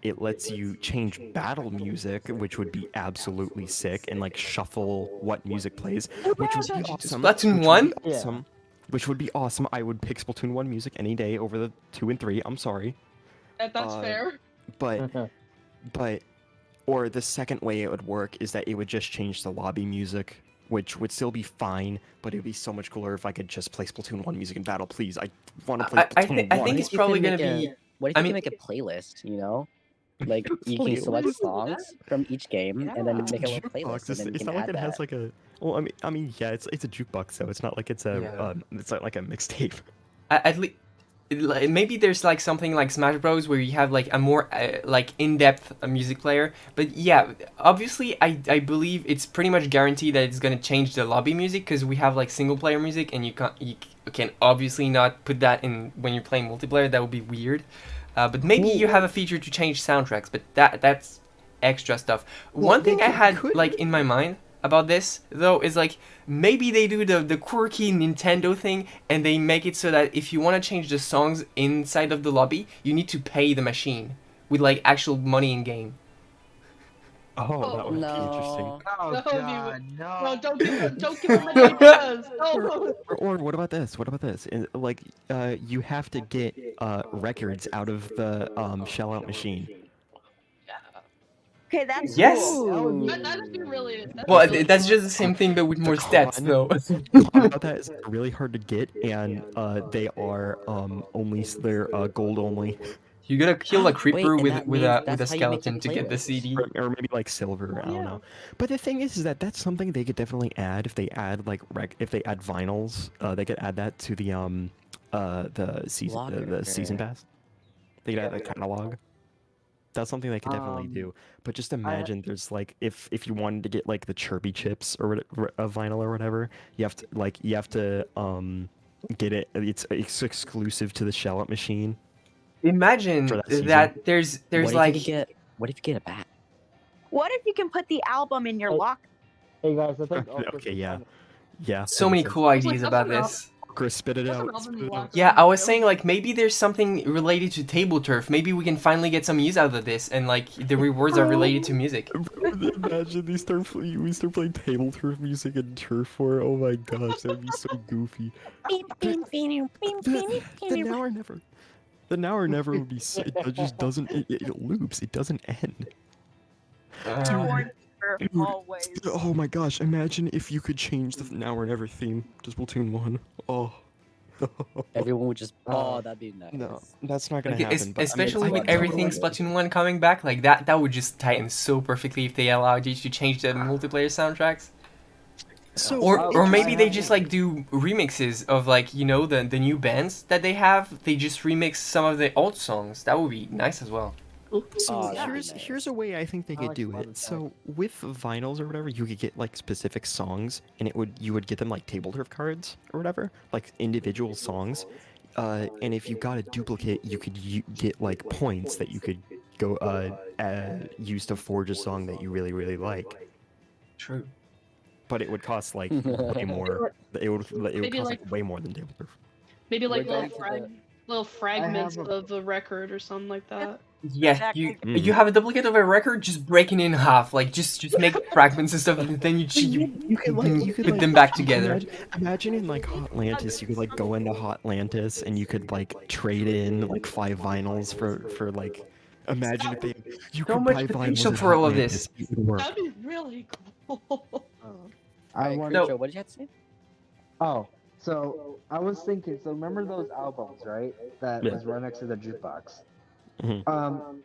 it lets you change battle music, which would be absolutely sick, and like shuffle what music plays, which would be awesome. Splatoon which would 1? be awesome. Which would be awesome. I would pick Splatoon 1 music any day over the 2 and 3. I'm sorry, That's Uh, fair. but or the second way it would work is that it would just change the lobby music, which would still be fine, but it would be so much cooler if I could just play Splatoon 1 music in battle. Please, I want to play Splatoon 1. I think it's probably gonna be. What if I you mean- can make a playlist? Like you can select songs from each game and then It's make a a little playlist, jukebox. and then you It's can not like add it that. has like a. Well, I mean, yeah, it's a jukebox, so it's not like it's a. Yeah. It's not like a mixtape. At least maybe there's like something like Smash Bros where you have like a more like in-depth music player, but yeah, obviously I believe it's pretty much guaranteed that it's gonna change the lobby music because we have like single player music and you can obviously not put that in when you're playing multiplayer. That would be weird. But maybe you have a feature to change soundtracks, but that's extra stuff. One thing I had like in my mind about this though is like maybe they do the quirky Nintendo thing and they make it so that if you want to change the songs inside of the lobby, you need to pay the machine with like actual money in game. Oh, that would be interesting. No. Oh No, God, No, no! don't give him any ideas. No. Or what about this? What about this? Like, you have to get records out of the shell out machine. Okay, that's Yes. cool. That'd be really. Well, really that's cool. just the same thing, but with more stats, con- though. The con about that is they're really hard to get, and they are they're gold only, You gotta kill a creeper and with that with means a that's how you make skeleton the to get the playlist. CD. or maybe like silver. I don't know. But the thing is that that's something they could definitely add if they add like if they add vinyls. They could add that to the season pass. They could add a catalog. That's something they could definitely do. But just imagine there's like if you wanted to get like the chirpy chips or a vinyl or whatever, you have to get it. It's exclusive to the Shell It machine. Imagine For that season. that there's like What if you get a bat? What if you can put the album in your locker? Hey guys, I think. Okay, yeah. so many cool ideas about this. Chris, spit it That's out. an album Spit in it the out. locker Yeah, room, I was Mario. saying like maybe there's something related to table turf. Maybe we can finally get some use out of this, and like the rewards are related to music. Imagine we start playing table turf music and turf war. Oh my gosh, that would be so goofy. The now or never would be. It just doesn't. It loops. It doesn't end. Dude, Always. oh my gosh! Imagine if you could change the now or never theme to Splatoon 1. Oh. Everyone would just. Oh, that'd be nice. No, that's not gonna Like, happen. But I mean, especially I with could everything totally- Splatoon 1 coming back, like that would just tie in so perfectly if they allowed you to change the multiplayer soundtracks. So, Or maybe they just like do remixes of like, you know, the new bands that they have. They just remix some of the old songs. That would be nice as well. So Oh, that'd be here's a way I think they could like do Fun it. So with vinyls or whatever, you could get like specific songs, and you would get them like table turf cards or whatever, like individual songs. And if you got a duplicate, you could get like points that you could go use to forge a song that you really like. True. But it would cost like way more. It would Maybe, cost like- like way more than table turf. Maybe like We're little, going to little fragments have of a record or something like that. Yeah, Exactly. you have a duplicate of a record, just break it in half. Like just make fragments and stuff, and then you could put them back together. Imagine in like Hotlantis, you could like go into Hotlantis and you could like trade in like 5 vinyls for like. Imagine if you So could much buy potential vinyls in for all of this. Hotlantis, it would work. That'd be really cool. I Right, want. No. Creetro, what did you have to say? Oh, so I was thinking. So remember those albums, right? That Yeah. was right next to the jukebox. Mhm.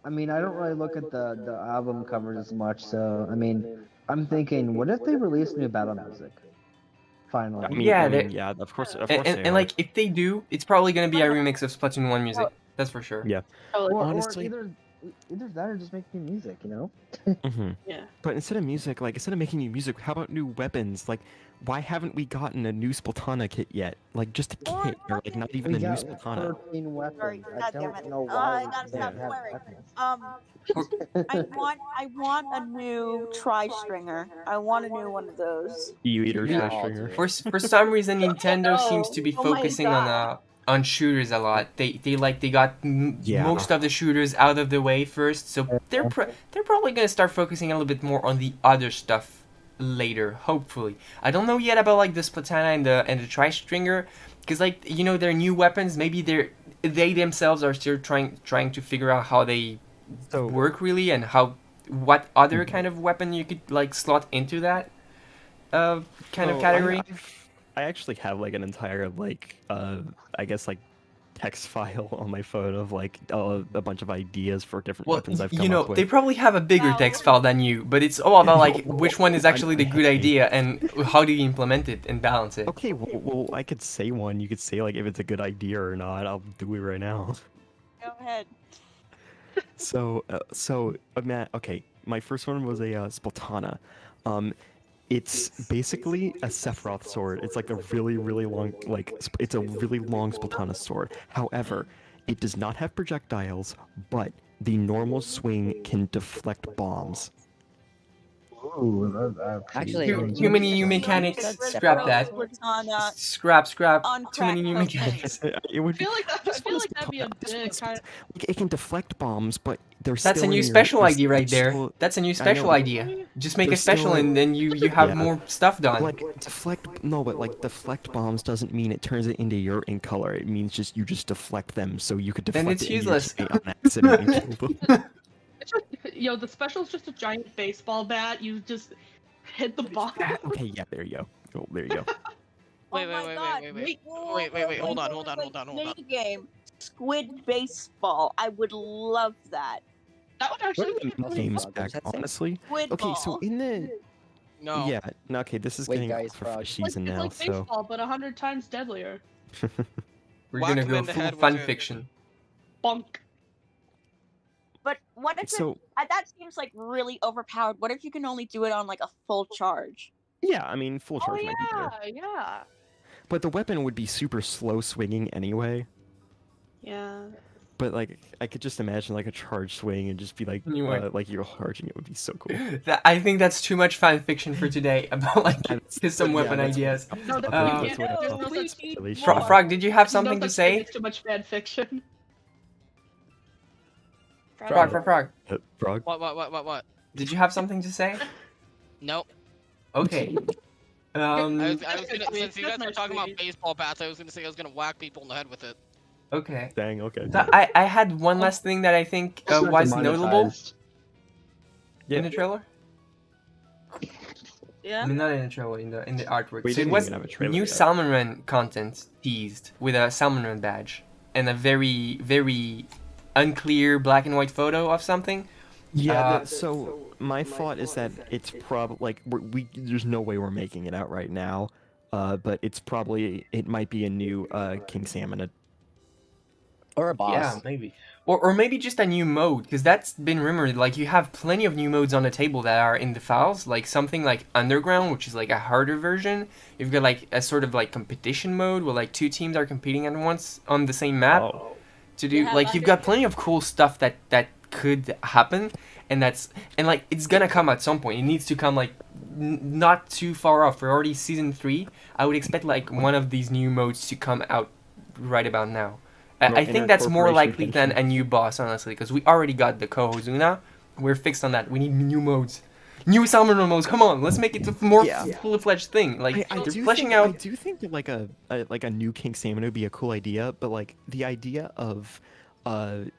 I mean, I don't really look at the album covers as much. So I mean, I'm thinking, what if they release new battle music? Finally. I mean, Yeah, I they- mean, yeah, of course And, they and are. like if they do, it's probably gonna be a remix of Splatoon 1 music. That's for sure. Yeah. Or honestly- either that or just make new music. You know. Mhm. Yeah. But instead of making new music, how about new weapons? Like, why haven't we gotten a new Splatana kit yet? Like, just a Oh, kit, or like not even a new got Splatana. 13 weapons. Sorry, I God damn don't it. know I why gotta they stop have swearing. weapons. I want a new tri-stringer. I want a new one of those. You eater Yeah. trash stringer. For some reason, Nintendo seems to be Oh my focusing God. on shooters a lot. They got Yeah. most of the shooters out of the way first, so they're probably gonna start focusing a little bit more on the other stuff later. Hopefully, I don't know yet about like the Splatana and the tri-stringer, because like you know their new weapons. Maybe they themselves are still trying to figure out how they So- work really, and what other kind of weapon you could like slot into that kind of So, category. I actually have like an entire like I guess like text file on my phone of like a bunch of ideas for different Well, weapons I've you come know, up with. they probably have a bigger Wow. text file than you, but it's all about like No, which one is actually the good I- idea and how do you implement it and balance it. Okay, well, I could say one. You could say like if it's a good idea or not. I'll do it right now. Go ahead. So okay, my first one was a Splatana. It's basically a Sephiroth sword. It's like a really long, it's a really long Splatana sword. However, it does not have projectiles, but the normal swing can deflect bombs. Ooh, Actually, Too many new mechanics. Scrap that. Splatana Scrap. on Too many new crack cocaine. mechanics. It would I feel like that. I just feel want like that'd be a Splatana- kind of. like, it can deflect bombs, but they're That's still a new in your- special they're idea right there. still- That's a new special know. idea. Just make They're a special still- and then you have Yeah. more stuff done. Like deflect bombs doesn't mean it turns it into your ink color. It means you just deflect them, so you could Then deflect it's it in useless. your teammate on accident and kill them. Yo, the special is just a giant baseball bat. You just hit the ball. Okay, yeah, there you go. Oh, there you go. Wait, Oh my God. hold on. Minigame. Squid baseball. I would love that. That would What actually are be the What really games Frog, back, did you say? honestly? Squid Okay, ball. so in the No. yeah, no, okay, this is Wait, getting guys, for Frog. fresh like, season it's now, like so baseball, but 100 times deadlier. We're Whack gonna him go in the full head with fan it. fiction. Bonk. But what if so that seems like really overpowered. What if you can only do it on like a full charge? yeah, I mean full Oh charge might be better. yeah. But the weapon would be super slow swinging anyway. Yeah. But like I could just imagine like a charge swing and just be like you're charging it would be so cool. I think that's too much fan fiction for today about like That's- custom yeah, weapon that's what ideas. it's No, about. there- That's what it's there's about. no we such need speculation. more. Frog, did you have No something to such thing say? as too much fan fiction. Frog. Frog? What? Did you have something to say? Nope. Okay. I was That's gonna, nice, since you guys were nice, talking about sweetie. baseball bats, I was gonna say I was gonna whack people in the head with it. Okay. Dang, okay. So I had one last thing that I think was notable in the trailer. Yeah. I mean, not in the trailer, in the artwork. We So it didn't was even have a trailer new yet. Salmon Run content teased with a Salmon Run badge and a very, very unclear black and white photo of something. Yeah, so my thought is that it's probably like there's no way we're making it out right now, but it might be a new King Salmon. Or a boss. Yeah, maybe. Or maybe just a new mode, because that's been rumored. Like, you have plenty of new modes on the table that are in the files, like something like Underground, which is like a harder version. You've got like a sort of like competition mode where like two teams are competing at once on the same map to do. Yeah, Like, you've got plenty of cool stuff that could happen, and like it's gonna come at some point. It needs to come like not too far off. We're already season 3. I would expect like one of these new modes to come out right about now. I think that's more likely than a new boss, honestly, because we already got the Kohozuna. We're fixed on that. We need new modes. New Salmon Run modes. Come on, let's make it a more fully-fledged thing. Like, I just do fleshing think, out... I do think that like a new King Salmon would be a cool idea, but like the idea of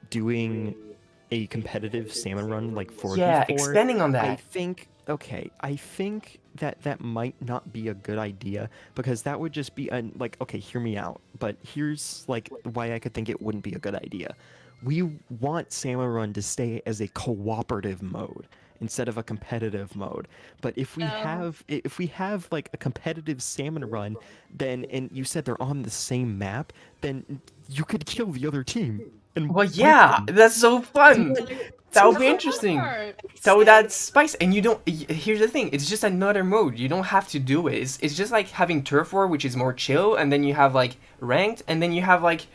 doing a competitive salmon run like 4v4, Yeah, expanding on that. I think that might not be a good idea, because that would just be like, okay, hear me out, but here's like why I could think it wouldn't be a good idea. We want Salmon Run to stay as a cooperative mode instead of a competitive mode. But if we have like a competitive Salmon Run, then, and you said they're on the same map, then you could kill the other team. And Well, yeah, that's so fun. That would be That's interesting. the part. So that's spice, and you don't. Here's the thing: it's just another mode. You don't have to do it. It's just like having turf war, which is more chill, and then you have like ranked, and then you have like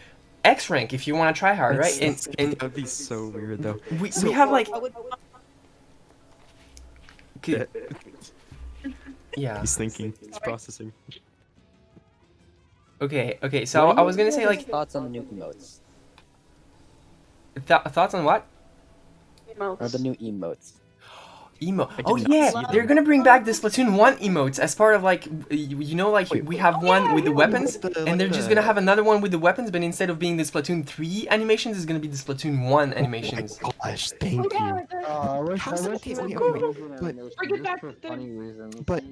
X rank if you want to try hard, right? And that would be so weird though. we have like yeah. He's thinking, he's processing. Okay. So I was gonna say like Thoughts on the new emotes? thoughts on what? Or the new emotes? Emo. did Oh not yeah, see they're gonna bring back the Splatoon 1 emotes as part of like, you know, like we have one with the weapons, and they're just gonna have another one with the weapons, but instead of being the Splatoon 3 animations, it's gonna be the Splatoon 1 animations. Oh my gosh, thank you. How's okay,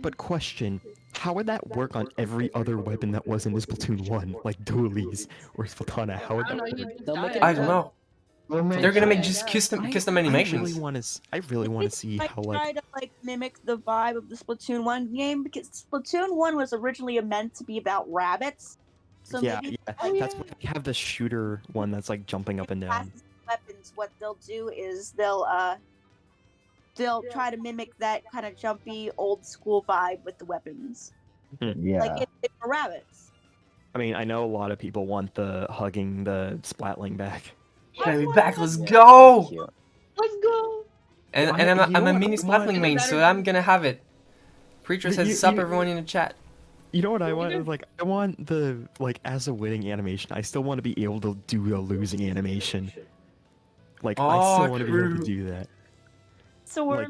but question, how would that work on every other weapon that wasn't in Splatoon 1, like Dualies or Splatana? How would I don't that know, you work? just They'll die make it at I don't the- know. They're gonna make just custom I animations. really want to see I how try like to like mimic the vibe of the Splatoon 1 game, because Splatoon 1 was originally meant to be about rabbits. So maybe that's why we have the shooter one that's like jumping up and down. classes weapons, what they'll do is they'll try to mimic that kind of jumpy old school vibe with the weapons. Yeah. Like it's for rabbits. I mean, I know a lot of people want the hugging the Splatling back. Gotta be back. Let's go. Cute. Let's go. And You I'm know a what? mini I want- Splatling main, so I'm gonna have it. Creetro says, "Sup, everyone in the chat." You know what I want? Like, I want the like as a winning animation. I still want to be able to do a losing animation. Like, I Oh, still want to be able true. to do that. So we're Like,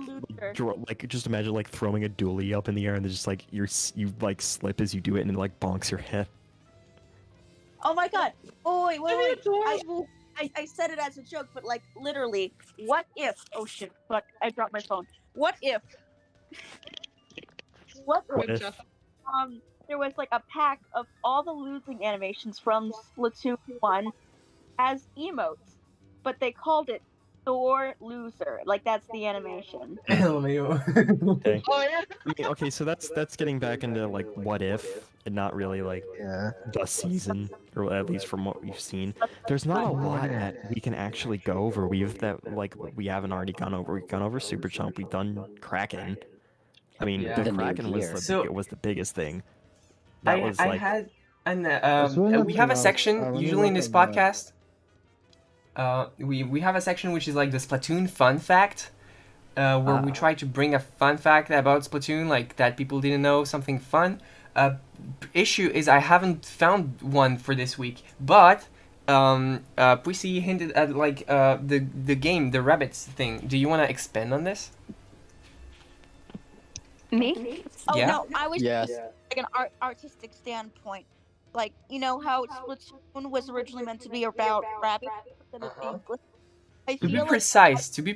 loser. like, just imagine like throwing a dually up in the air and then just like you like slip as you do it and it like bonks your head. Oh my god! Oh wait, That'd be I, adorable. I said it as a joke, but like literally, what if? Oh shit! Fuck! I dropped my phone. What if? What What if? if? There was like a pack of all the losing animations from Splatoon 1 as emotes, but they called it Thor Loser. Like that's the animation. LMAO. Okay. Oh yeah. I mean, okay, so that's getting back into like what if, and not really like Yeah. the season, or at least from what we've seen. There's not a lot that we can actually go over. We haven't already gone over. We've gone over Super Chump. We've done Kraken. I mean, Yeah. the The new Kraken was gear. So- the biggest thing. That was I like had and There's one we other have a thing section let me usually in look this at that. podcast. We have a section which is like the Splatoon fun fact, where we try to bring a fun fact about Splatoon, like that people didn't know, something fun. Issue is I haven't found one for this week, but Puissy hinted at like the game, the rabbits thing. Do you want to expand on this? Me? Oh Yeah. no, I was Yes. like an artistic standpoint. Like you know how Splatoon was originally meant to be about rabbits instead of being glittery? I To be feel like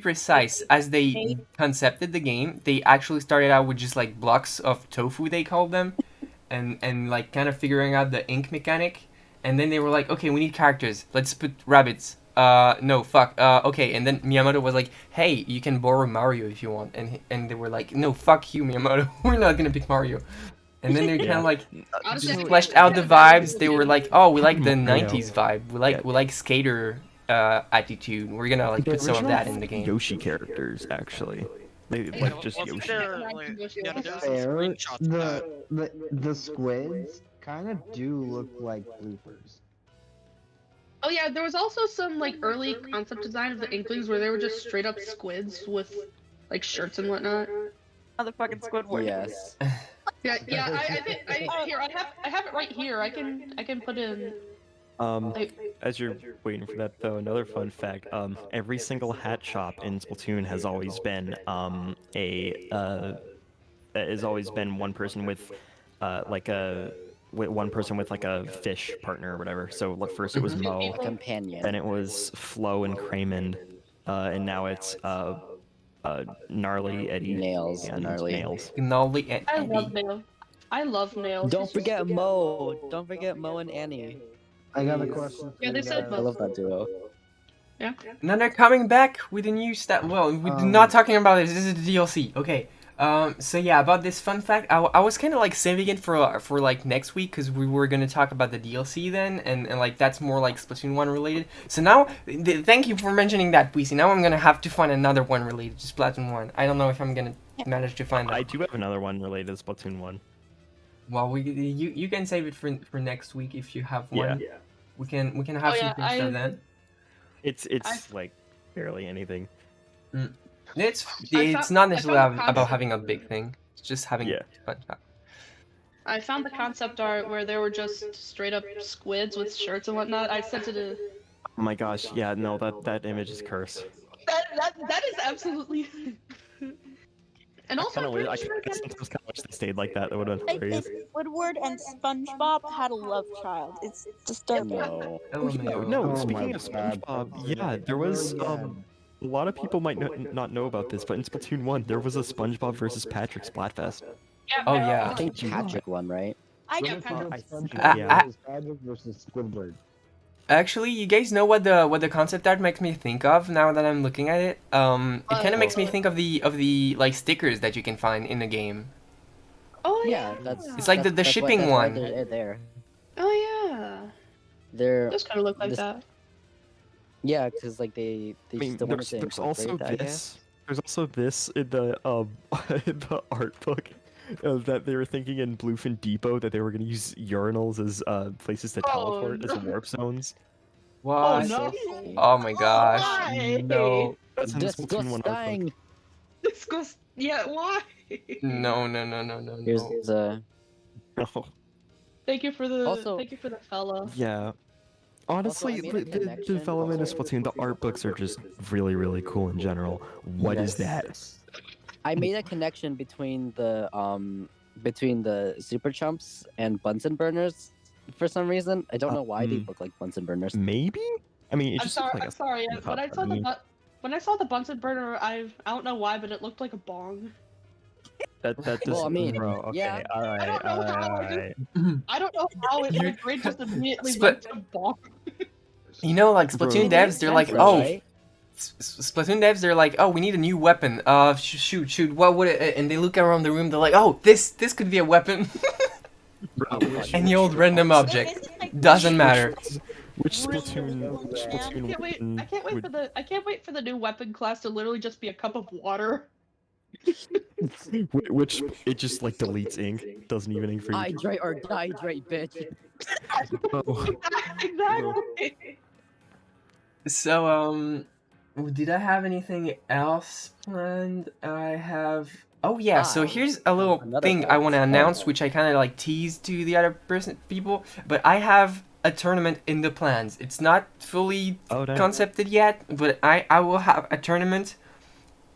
precise, as they concepted the game, they actually started out with just like blocks of tofu, they called them, and like kind of figuring out the ink mechanic, and then they were like, okay, we need characters. Let's put rabbits. No, fuck. Okay, and then Miyamoto was like, hey, you can borrow Mario if you want, and they were like, no, fuck you, Miyamoto. We're not gonna pick Mario. And then they kind Yeah. of like Honestly, just I fleshed think out the vibes. They were like, oh, we like the Mario. '90s vibe. We like skater attitude. We're gonna like the put some of original that in the game. Yoshi characters actually. They Yeah, like just wasn't Yoshi. there, Yeah, like, Yoshi yeah, was there's there. some Fair, screenshots of that. the squids kind of do look like bloopers. Oh yeah, there was also some like early concept design of the Inklings where they were just straight up squids with like shirts and whatnot. motherfucking Squidward. Yes. Yeah, I think here I have it right here. I can put in. Like, As you're waiting for that though, another fun fact: every single hat shop in Splatoon has always been has always been one person with one person with like a fish partner or whatever. So like first it was Mo, A companion. then it was Flo and Kraymond, and now it's Gnarly, Eddie, Nails, and Gnarly. Nails. Gnarly and I love Eddie. Nails. I love Nails. Don't He's so forget sweet. Mo. Don't forget Mo and Annie. I got a Please. question. Yeah, they said I Mo. love that duo. Yeah. Now they're coming back with a new stuff. Well, we're Um, not talking about this. This is the DLC. Okay. So yeah, about this fun fact, I was kind of like saving it for like next week because we were gonna talk about the DLC then, and like that's more like Splatoon 1 related. So now, thank you for mentioning that, Puissy. Now I'm gonna have to find another one related to Splatoon 1. I don't know if I'm gonna manage to find that. I do have another one related to Splatoon 1. Well, you can save it for next week if you have one. Yeah. We can have Oh, some yeah, cool stuff then. It's like barely anything. It's found- not I necessarily found the about concept. having a big thing. It's just having Yeah. fun stuff. I found the concept art where there were just straight up squids with shirts and whatnot. I sent it to. Oh my gosh, yeah, no, that image is cursed. That is absolutely. And also, I'm pretty I sure that sometimes kind of wish they stayed like that. That would have been Like hilarious. if Squidward and SpongeBob had a love child. It's disturbing. No. LMAO. No, Oh speaking my of God. SpongeBob, yeah, there was a lot of people might not know about this, but in Splatoon 1 there was a SpongeBob versus Patrick Splatfest. Oh yeah. I think Patrick won, right? I Yeah, just Patrick. I think, yeah. Patrick versus Squidward. Actually, you guys know what the concept art makes me think of now that I'm looking at it. It kind of makes me think of the like stickers that you can find in the game. Oh Yeah, yeah. that's. It's like the that's why- shipping that's why one. They're there. Oh yeah. They're Those kind of look like this- that. yeah, because like they I mean, still wanted there's, to there's also incorporate that, I guess. this. There's also this in the in the art book that they were thinking in Bluefin Depot that they were going to use urinals as places to Oh, teleport as no. warp zones. Oh What? no. Oh my gosh. Why? No. That's in the Splatoon 1 art book. Disgusting. This goes. Yeah. Why? No. Here's the. Oh, Thank you for the. Also- Thank you for the fellow. yeah. Honestly, I made the a connection development of also Splatoon, the art books are just really, really cool in general. What is Yes. that? I made a connection between the Super Chumps and Bunsen burners for some reason. I don't know why they look like Bunsen burners. Maybe? I mean, it I'm just sorry. looks like I'm sorry. a When I hot saw bunny. when I saw the Bunsen burner, I don't know why, but it looked like a bong. That Well, does, I mean, bro. Okay, yeah. all I right, don't know all right, how. all right. I don't know how You- my brain just immediately Split- went to bong. You know, like Bro. Splatoon It devs, makes they're sense like, though, oh, right? Splatoon devs, they're like, oh, we need a new weapon. Shoot, what would it? And they look around the room, they're like, oh, this could be a weapon. Bro, Any old random object, doesn't matter. Which Really Splatoon? old, Which man. I Splatoon? can't wait. weapon I can't wait would- for the. I can't wait for the new weapon class to literally just be a cup of water. Which it just like deletes ink, doesn't even ink for you. Hydrate or dehydrate, bitch. Bro. Exactly. So, did I have anything else planned? I have. Oh yeah. So here's a little another thing I want to announce, which I kind of like teased to the other people. But I have a tournament in the plans. It's not fully Oh, damn. concepted yet, but I will have a tournament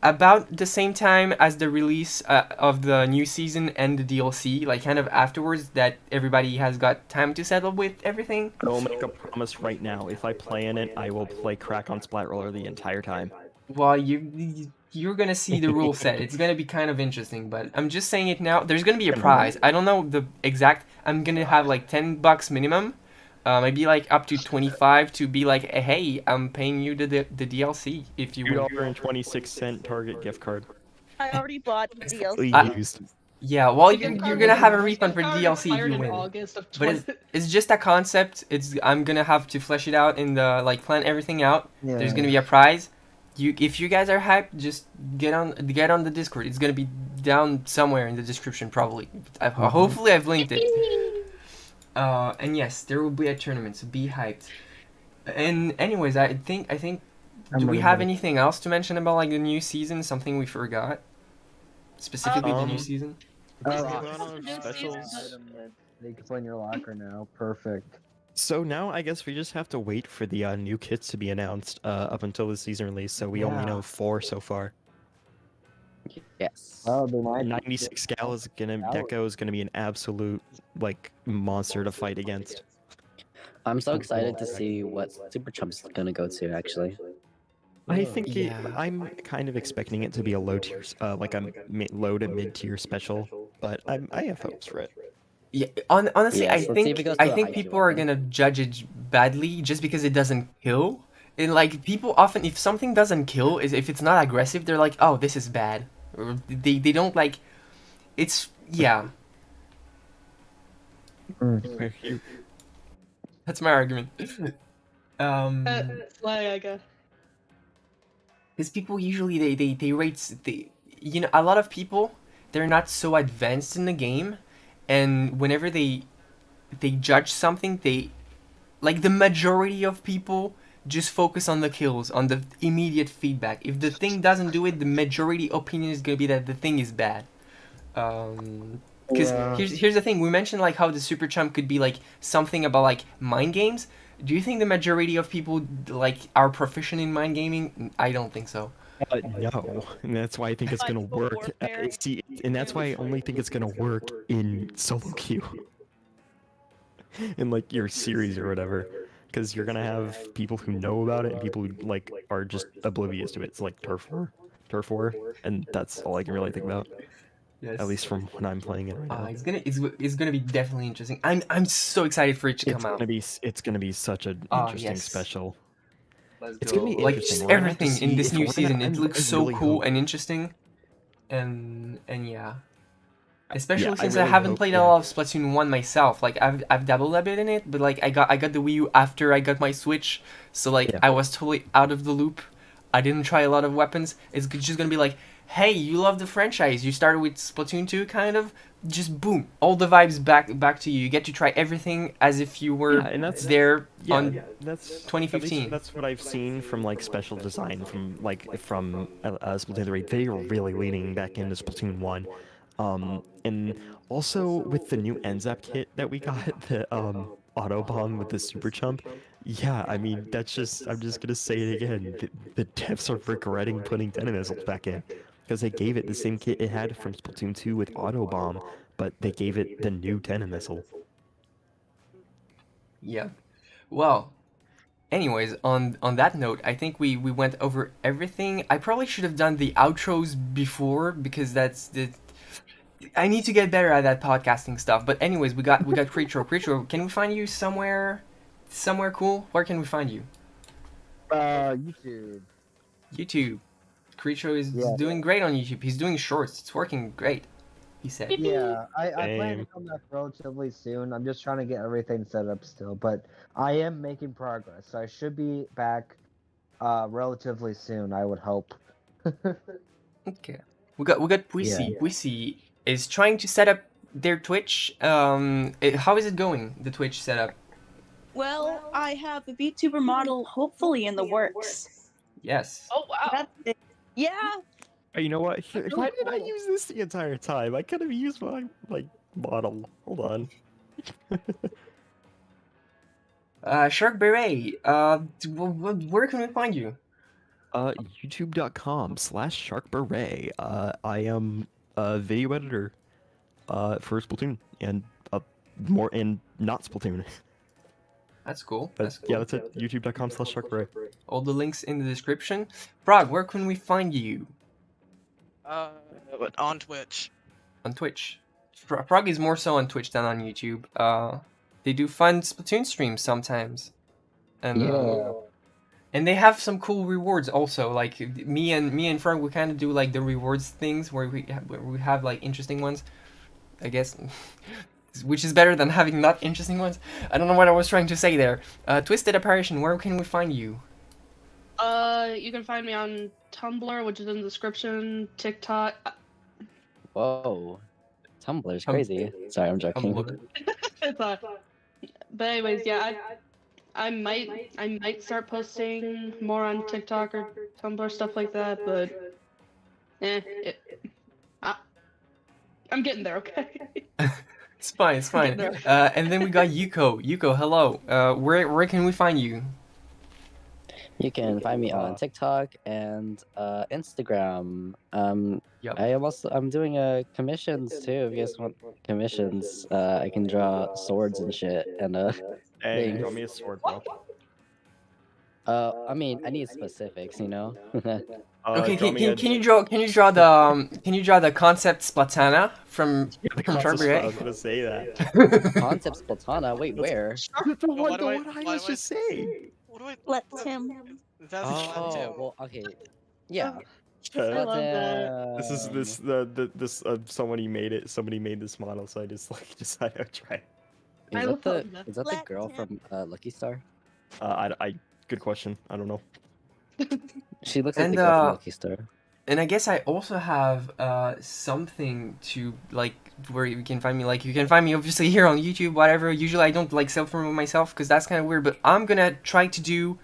about the same time as the release of the new season and the DLC, like kind of afterwards, that everybody has got time to settle with everything. I'll make a promise right now. If I play in it, I will play Crack on Splat Roller the entire time. Well, you're gonna see the rule set. It's gonna be kind of interesting, but I'm just saying it now. There's gonna be a prize. I don't know the exact. I'm gonna have like $10 minimum, maybe like up to 25 to be like, hey, I'm paying you the DLC if you win. $2.26 Target gift card. I already bought the Completely DLC. used. Yeah, well, The you're gift card gonna was- have a the refund gift for card DLC if expired you in win. August of But 20... it's just a concept. I'm gonna have to flesh it out and plan everything out. There's gonna be a prize. If you guys are hyped, just get on the Discord. It's gonna be down somewhere in the description probably. Hopefully I've linked it. And yes, there will be a tournament, so be hyped. And anyways, I think do we have anything else to mention about like the new season? Something we forgot? Specifically the new season? Specials. They can play in your locker now. Perfect. So now I guess we just have to wait for the new kits to be announced up until the season release. So we only Yeah. know 4 so far. Yes. Oh, they might. 96 Gal is gonna Deco is gonna be an absolute like monster to fight against. I'm so excited to see what Super Chump's gonna go to, actually. I think Yeah. I'm kind of expecting it to be a low tier, like a low to mid tier special, but I have hopes for it. Yeah, honestly, Yes, let's see if it goes to a high people tier are weapon. gonna judge it badly just because it doesn't kill. And like people often, if something doesn't kill, if it's not aggressive, they're like, oh, this is bad. Or they don't like. It's yeah. That's my argument. Like, Because people usually they rate a lot of people, they're not so advanced in the game, and whenever they judge something, they like the majority of people just focus on the kills, on the immediate feedback. If the thing doesn't do it, the majority opinion is gonna be that the thing is bad. Because here's the thing, we mentioned like how the Super Chump could be like something about like mind games. Do you think the majority of people like are proficient in mind gaming? I don't think so. No, and that's why I think it's gonna work. See, and that's why I only think it's gonna work in solo queue, in like your series or whatever, because you're gonna have people who know about it and people who like are just oblivious to it. It's like turf war, and that's all I can really think about. Yes. At least from when I'm playing it right now. It's gonna be definitely interesting. I'm so excited for it to come out. It's gonna be such an Ah, interesting yes. special. Let's It's go. gonna be Like interesting. just We're gonna have to everything in see this if new we're gonna- season. It I'm- looks I so really cool hope- and interesting, and yeah. Especially I since I really haven't hope- played yeah. a lot of Splatoon 1 myself. Like I've dabbled a bit in it, but like I got the Wii U after I got my Switch, so like Yeah. I was totally out of the loop. I didn't try a lot of weapons. It's just gonna be like, hey, you love the franchise. You started with Splatoon 2, kind of. Just boom, all the vibes back to you. You get to try everything as if you were Yeah, and that's- there Yeah, on that's at 2015. least that's what I've seen from like special design from Splatoon 3. They are really leaning back into Splatoon 1. And also with the new NZAP kit that we got, the auto bomb with the super chump. Yeah, I mean that's just I'm just gonna say it again. The devs are regretting putting Denim missiles back in because they gave it the same kit it had from Splatoon 2 with auto bomb, but they gave it the new Denim missile. Yeah. Well, anyways, on that note, I think we went over everything. I probably should have done the outros before because that's the. I need to get better at that podcasting stuff. But anyways, we got Creetro. Creetro, can we find you somewhere cool? Where can we find you? YouTube. YouTube. Creetro is Yeah. doing great on YouTube. He's doing shorts. It's working great. He said. Yeah, I plan to Same. come back relatively soon. I'm just trying to get everything set up still, but I am making progress. So I should be back relatively soon, I would hope. Okay. We got Puisi. Yeah. Puisi is trying to set up their Twitch. How is it going? The Twitch setup. Well, I have a VTuber model hopefully in the works. Yes. Oh wow. That's it. Yeah. Oh, you know what? Here, why did I use this the entire time? I could have used my model. Hold on. Shark Beret. Where can we find you? YouTube.com/sharkberet. I am a video editor for Splatoon and more and not Splatoon. That's cool. But That's cool. yeah, that's it. YouTube.com/sharkberet. All the links in the description. Frog, where can we find you? On Twitch. On Twitch. Frog is more so on Twitch than on YouTube. They do fun Splatoon streams sometimes, and and they have some cool rewards also. Like me and Frog, we kind of do like the rewards things where we have like interesting ones, I guess, which is better than having not interesting ones. I don't know what I was trying to say there. Twisted Apparition, where can we find you? You can find me on Tumblr, which is in the description. TikTok. Whoa. Tumblr's crazy. Sorry, I'm joking. Tumblr. But anyways, yeah, I might start posting more on TikTok or Tumblr, stuff like that. But I'm getting there. Okay. It's fine. It's fine. There. And then we got Yuko. Yuko, hello. Where can we find you? You can find me on TikTok and Instagram. Yep. I'm doing commissions too. If you guys want commissions, I can draw swords and shit. And Hey, Thanks. draw me a sword, bro. I mean, I need specifics, you know. Okay, draw me a- can you draw the concept Splatana from Shark I Beret? was gonna say that. Concept Splatana. Wait, where? The What one do I- I why was do I- just saying. What do I? Let Tim. That's Oh, well, okay. Yeah. I love that. Somebody made it. Somebody made this model, so I just decided to try it. Is I that love the that. is that the Let girl him. from Lucky Star? Good question. I don't know. She looks like And, the girl from uh, Lucky Star. And I guess I also have something to like where you can find me. Like you can find me obviously here on YouTube, whatever. Usually I don't like self-promote myself because that's kind of weird. But I'm gonna try to do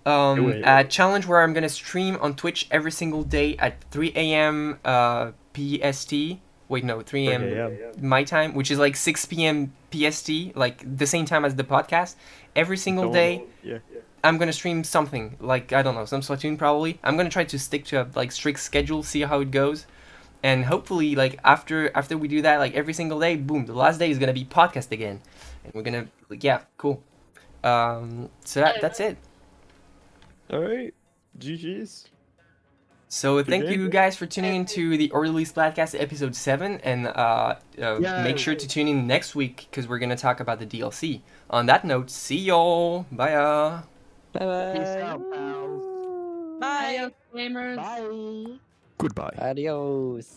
it. a challenge where I'm gonna stream on Twitch every single day at 3 a.m. PST. Wait, no, 3 a.m. Okay, my time, which is like 6 p.m. PST, like the same time as the podcast. Every single day, Yeah. I'm gonna stream something, like I don't know, some Splatoon probably. I'm gonna try to stick to a like strict schedule, see how it goes, and hopefully like after we do that, like every single day, boom, the last day is gonna be podcast again, and we're gonna like yeah, cool. So that's it. All right. GG's. So thank game. you guys for tuning into the Orderly Splatcast episode 7, and make sure to tune in next week because we're gonna talk about the DLC. On that note, see y'all. Bye. Bye Peace bye. out, pals. Bye. Adios, gamers. Bye. Goodbye. Adios.